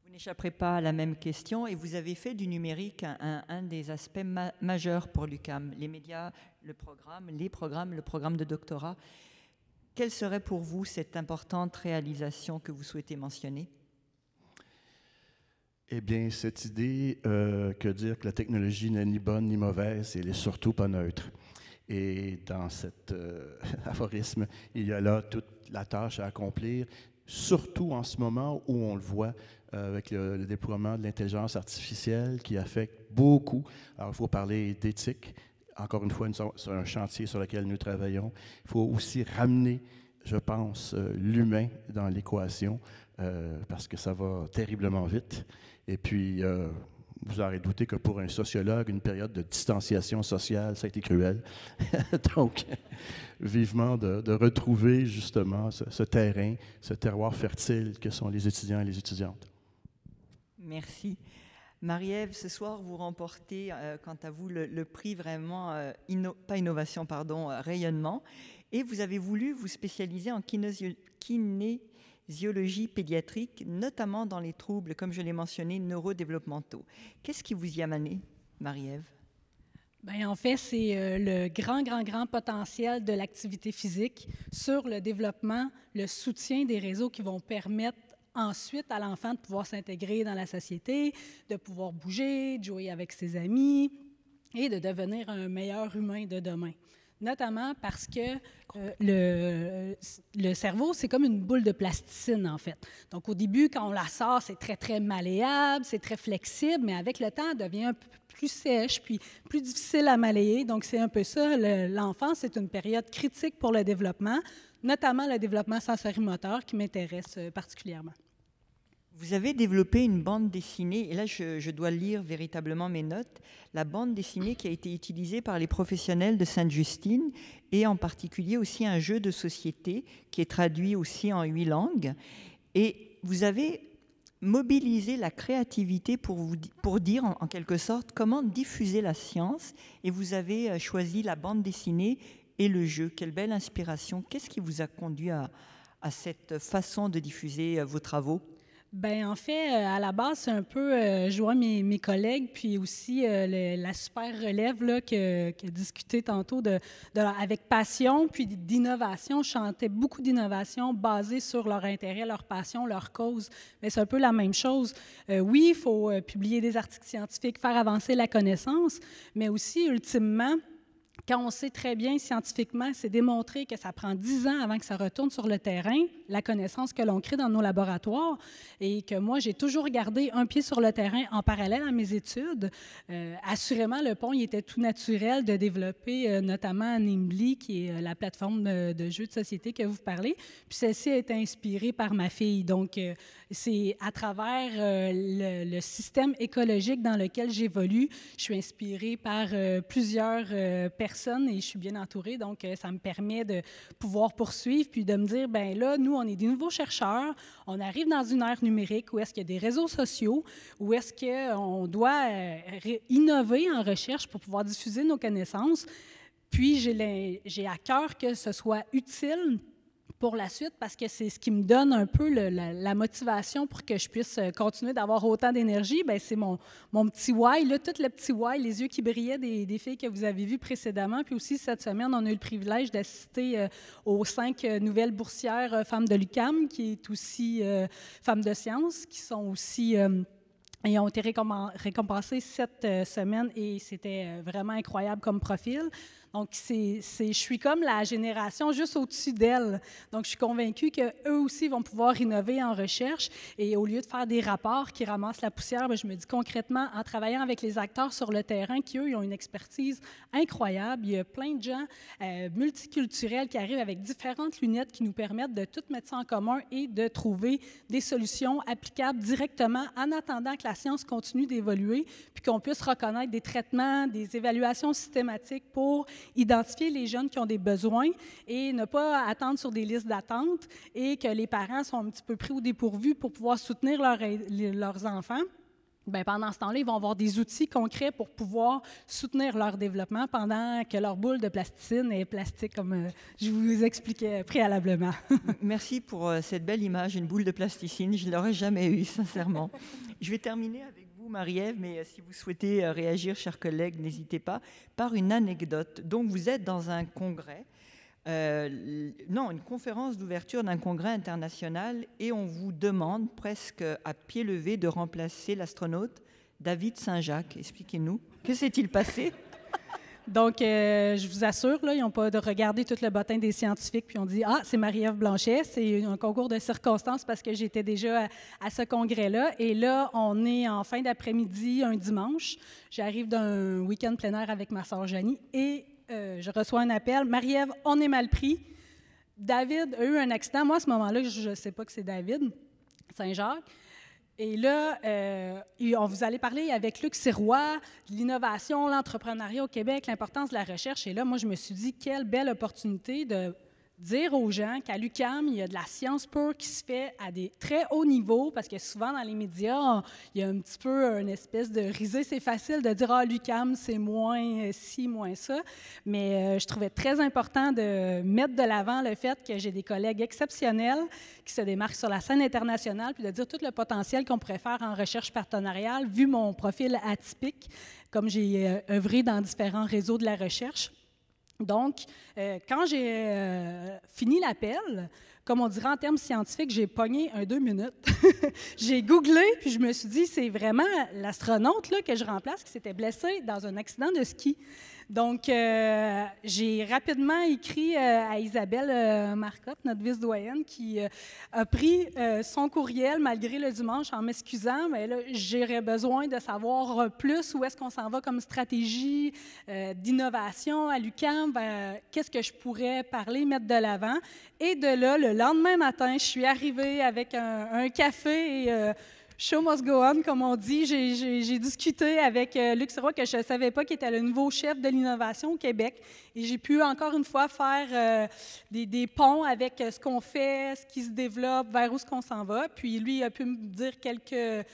Vous n'échapperez pas à la même question, et vous avez fait du numérique un des aspects majeurs pour l'UQAM. Les médias, le programme de doctorat. Quelle serait pour vous cette importante réalisation que vous souhaitez mentionner? Eh bien, cette idée que dire que la technologie n'est ni bonne ni mauvaise, elle n'est surtout pas neutre. Et dans cet aphorisme, il y a là toute la tâche à accomplir, surtout en ce moment où on le voit avec le déploiement de l'intelligence artificielle qui affecte beaucoup. Alors, il faut parler d'éthique. Encore une fois, c'est un chantier sur lequel nous travaillons. Il faut aussi ramener, je pense, l'humain dans l'équation parce que ça va terriblement vite. Et puis, vous aurez douté que pour un sociologue, une période de distanciation sociale, ça a été cruel. Donc, vivement de retrouver justement ce terrain, ce terroir fertile que sont les étudiants et les étudiantes. Merci. Marie-Ève, ce soir, vous remportez, quant à vous, le prix vraiment, rayonnement. Et vous avez voulu vous spécialiser en kinésiologie pédiatrique, notamment dans les troubles, comme je l'ai mentionné, neurodéveloppementaux. Qu'est-ce qui vous y a mené, Marie-Ève? Bien, en fait, c'est le grand potentiel de l'activité physique sur le développement, le soutien des réseaux qui vont permettre ensuite à l'enfant de pouvoir s'intégrer dans la société, de pouvoir bouger, de jouer avec ses amis et de devenir un meilleur humain de demain. Notamment parce que le cerveau, c'est comme une boule de plasticine, en fait. Donc, au début, quand on la sort, c'est très malléable, c'est très flexible, mais avec le temps, elle devient un peu plus sèche, puis plus difficile à malayer. Donc, c'est un peu ça. L'enfance, c'est une période critique pour le développement, notamment le développement sensorimoteur qui m'intéresse particulièrement. Vous avez développé une bande dessinée, et là je dois lire véritablement mes notes, la bande dessinée qui a été utilisée par les professionnels de Sainte-Justine et en particulier aussi un jeu de société qui est traduit aussi en 8 langues. Et vous avez mobilisé la créativité pour dire en quelque sorte comment diffuser la science, et vous avez choisi la bande dessinée et le jeu. Quelle belle inspiration. Qu'est-ce qui vous a conduit à cette façon de diffuser vos travaux? Bien, en fait, à la base, c'est un peu jouant mes collègues, puis aussi la super relève là, qui a discuté tantôt avec passion, puis d'innovation. Je chantais beaucoup d'innovation basée sur leur intérêt, leur passion, leur cause. Mais c'est un peu la même chose. Oui, il faut publier des articles scientifiques, faire avancer la connaissance, mais aussi, ultimement, quand on sait très bien scientifiquement, c'est démontré que ça prend 10 ans avant que ça retourne sur le terrain, la connaissance que l'on crée dans nos laboratoires, et que moi, j'ai toujours gardé un pied sur le terrain en parallèle à mes études. Assurément, le pont, il était tout naturel de développer, notamment Nimbly, qui est la plateforme de jeux de société que vous parlez. Puis celle-ci a été inspirée par ma fille. Donc, c'est à travers le système écologique dans lequel j'évolue, je suis inspirée par plusieurs personnes et je suis bien entourée, donc ça me permet de pouvoir poursuivre puis de me dire, bien là, nous, on est des nouveaux chercheurs, on arrive dans une ère numérique où est-ce qu'il y a des réseaux sociaux, où est-ce qu'on doit innover en recherche pour pouvoir diffuser nos connaissances. Puis j'ai à cœur que ce soit utile pour la suite, parce que c'est ce qui me donne un peu la motivation pour que je puisse continuer d'avoir autant d'énergie. Bien, c'est mon petit why, là, tout le petit why, les yeux qui brillaient des filles que vous avez vues précédemment. Puis aussi, cette semaine, on a eu le privilège d'assister aux 5 nouvelles boursières femmes de l'UQAM, qui est aussi femmes de sciences, qui sont aussi... Ils ont été récompensées cette semaine et c'était vraiment incroyable comme profil. Donc, je suis comme la génération juste au-dessus d'elles. Donc, je suis convaincue qu'eux aussi vont pouvoir innover en recherche. Et au lieu de faire des rapports qui ramassent la poussière, bien, je me dis concrètement, en travaillant avec les acteurs sur le terrain, qui, eux, ils ont une expertise incroyable. Il y a plein de gens multiculturels qui arrivent avec différentes lunettes qui nous permettent de tout mettre ça en commun et de trouver des solutions applicables directement en attendant que la science continue d'évoluer, puis qu'on puisse reconnaître des traitements, des évaluations systématiques pour identifier les jeunes qui ont des besoins et ne pas attendre sur des listes d'attente et que les parents sont un petit peu pris au dépourvu pour pouvoir soutenir leurs enfants. Bien, pendant ce temps-là, ils vont avoir des outils concrets pour pouvoir soutenir leur développement pendant que leur boule de plasticine est plastique, comme je vous expliquais préalablement. Merci pour cette belle image, une boule de plasticine. Je ne l'aurais jamais eue, sincèrement. Je vais terminer avec vous, Marie-Ève, mais si vous souhaitez réagir, chers collègues, n'hésitez pas, par une anecdote. Donc, vous êtes dans un congrès, une conférence d'ouverture d'un congrès international et on vous demande presque à pied levé de remplacer l'astronaute David Saint-Jacques. Expliquez-nous, que s'est-il passé? Donc, je vous assure, là, ils n'ont pas de regarder tout le bottin des scientifiques puis on dit « Ah, c'est Marie-Ève Blanchet, c'est un concours de circonstances parce que j'étais déjà à ce congrès-là. » Et là, on est en fin d'après-midi, un dimanche. J'arrive d'un week-end plein air avec ma sœur Janie et je reçois un appel. « Marie-Ève, on est mal pris. David a eu un accident. » Moi, à ce moment-là, je ne sais pas que c'est David Saint-Jacques. Et là, vous allez parler avec Luc Sirois, l'innovation, l'entrepreneuriat au Québec, l'importance de la recherche. Et là, moi, je me suis dit, quelle belle opportunité de dire aux gens qu'à l'UQAM, il y a de la science pure qui se fait à des très hauts niveaux, parce que souvent dans les médias, il y a un petit peu une espèce de risée. C'est facile de dire « Ah, l'UQAM, c'est moins ci, moins ça », mais je trouvais très important de mettre de l'avant le fait que j'ai des collègues exceptionnels qui se démarquent sur la scène internationale, puis de dire tout le potentiel qu'on pourrait faire en recherche partenariale, vu mon profil atypique, comme j'ai œuvré dans différents réseaux de la recherche. Donc, quand j'ai fini l'appel, comme on dirait en termes scientifiques, j'ai pogné un 2 minutes. J'ai googlé, puis je me suis dit, c'est vraiment l'astronaute là, que je remplace qui s'était blessé dans un accident de ski. Donc, j'ai rapidement écrit à Isabelle Marcotte, notre vice-doyenne, qui a pris son courriel malgré le dimanche en m'excusant. Mais là, j'aurais besoin de savoir plus où est-ce qu'on s'en va comme stratégie d'innovation à l'UQAM, qu'est-ce que je pourrais parler, mettre de l'avant. Et de là, le lendemain matin, je suis arrivée avec un café et show must go on, comme on dit. J'ai discuté avec Luc Sirois, que je ne savais pas, qui était le nouveau chef de l'innovation au Québec. Et j'ai pu encore une fois faire des ponts avec ce qu'on fait, ce qui se développe, vers où est-ce qu'on s'en va. Puis lui, il a pu me dire quelques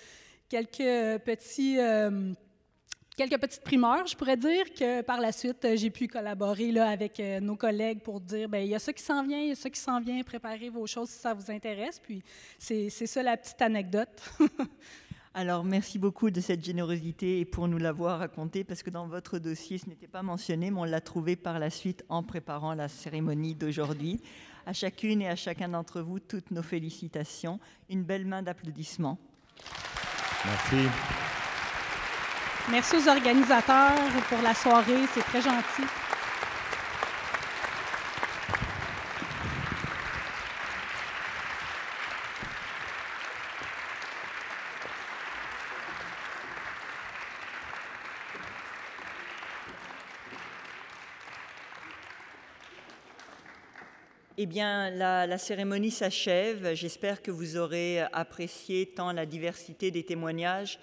petites primeurs, je pourrais dire, que par la suite, j'ai pu collaborer là, avec nos collègues pour dire, bien, il y a ça qui s'en vient, il y a ça qui s'en vient, préparez vos choses si ça vous intéresse. Puis c'est ça la petite anecdote. Alors, merci beaucoup de cette générosité et pour nous l'avoir raconté, parce que dans votre dossier, ce n'était pas mentionné, mais on l'a trouvé par la suite en préparant la cérémonie d'aujourd'hui. À chacune et à chacun d'entre vous, toutes nos félicitations. Une belle main d'applaudissements. Merci. Merci aux organisateurs pour la soirée, c'est très gentil. Eh bien, la cérémonie s'achève. J'espère que vous aurez apprécié tant la diversité des témoignages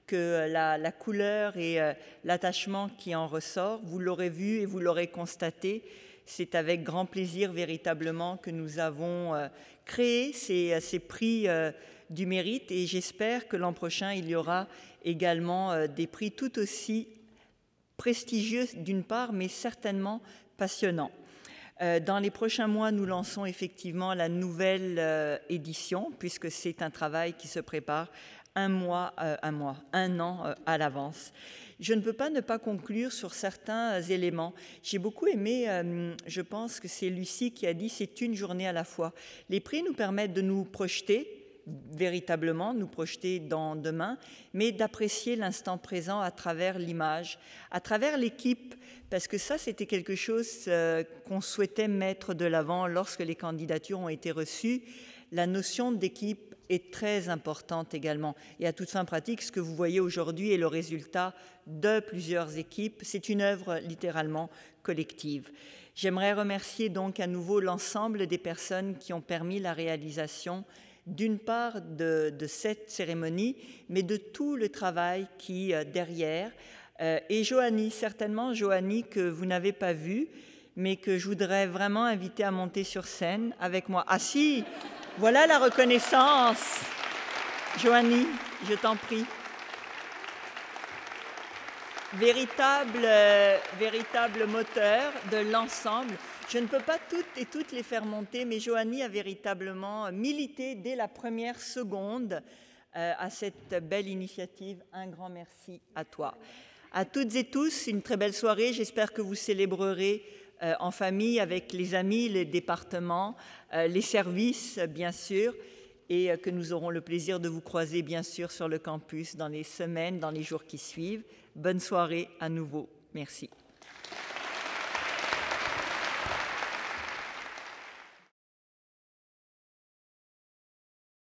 que la couleur et l'attachement qui en ressort. Vous l'aurez vu et vous l'aurez constaté. C'est avec grand plaisir véritablement que nous avons créé ces prix du mérite et j'espère que l'an prochain, il y aura également des prix tout aussi prestigieux d'une part, mais certainement passionnants. Dans les prochains mois, nous lançons effectivement la nouvelle édition, puisque c'est un travail qui se prépare un an à l'avance. Je ne peux pas ne pas conclure sur certains éléments. J'ai beaucoup aimé, je pense que c'est Lucie qui a dit « c'est une journée à la fois ». Les prix nous permettent de nous projeter, véritablement, nous projeter dans demain, mais d'apprécier l'instant présent à travers l'image, à travers l'équipe, parce que ça, c'était quelque chose qu'on souhaitait mettre de l'avant lorsque les candidatures ont été reçues. La notion d'équipe est très importante également. Et à toute fin pratique, ce que vous voyez aujourd'hui est le résultat de plusieurs équipes. C'est une œuvre littéralement collective. J'aimerais remercier donc à nouveau l'ensemble des personnes qui ont permis la réalisation d'une part de cette cérémonie, mais de tout le travail qui, derrière, Et Joanie, certainement Joanie que vous n'avez pas vue, mais que je voudrais vraiment inviter à monter sur scène avec moi. Ah si, voilà la reconnaissance. Joanie, je t'en prie. Véritable moteur de l'ensemble. Je ne peux pas toutes les faire monter, mais Joanie a véritablement milité dès la première seconde à cette belle initiative. Un grand merci à toi. À toutes et tous, une très belle soirée. J'espère que vous célébrerez en famille avec les amis, les départements, les services, bien sûr, et que nous aurons le plaisir de vous croiser, bien sûr, sur le campus dans les semaines, dans les jours qui suivent. Bonne soirée à nouveau. Merci.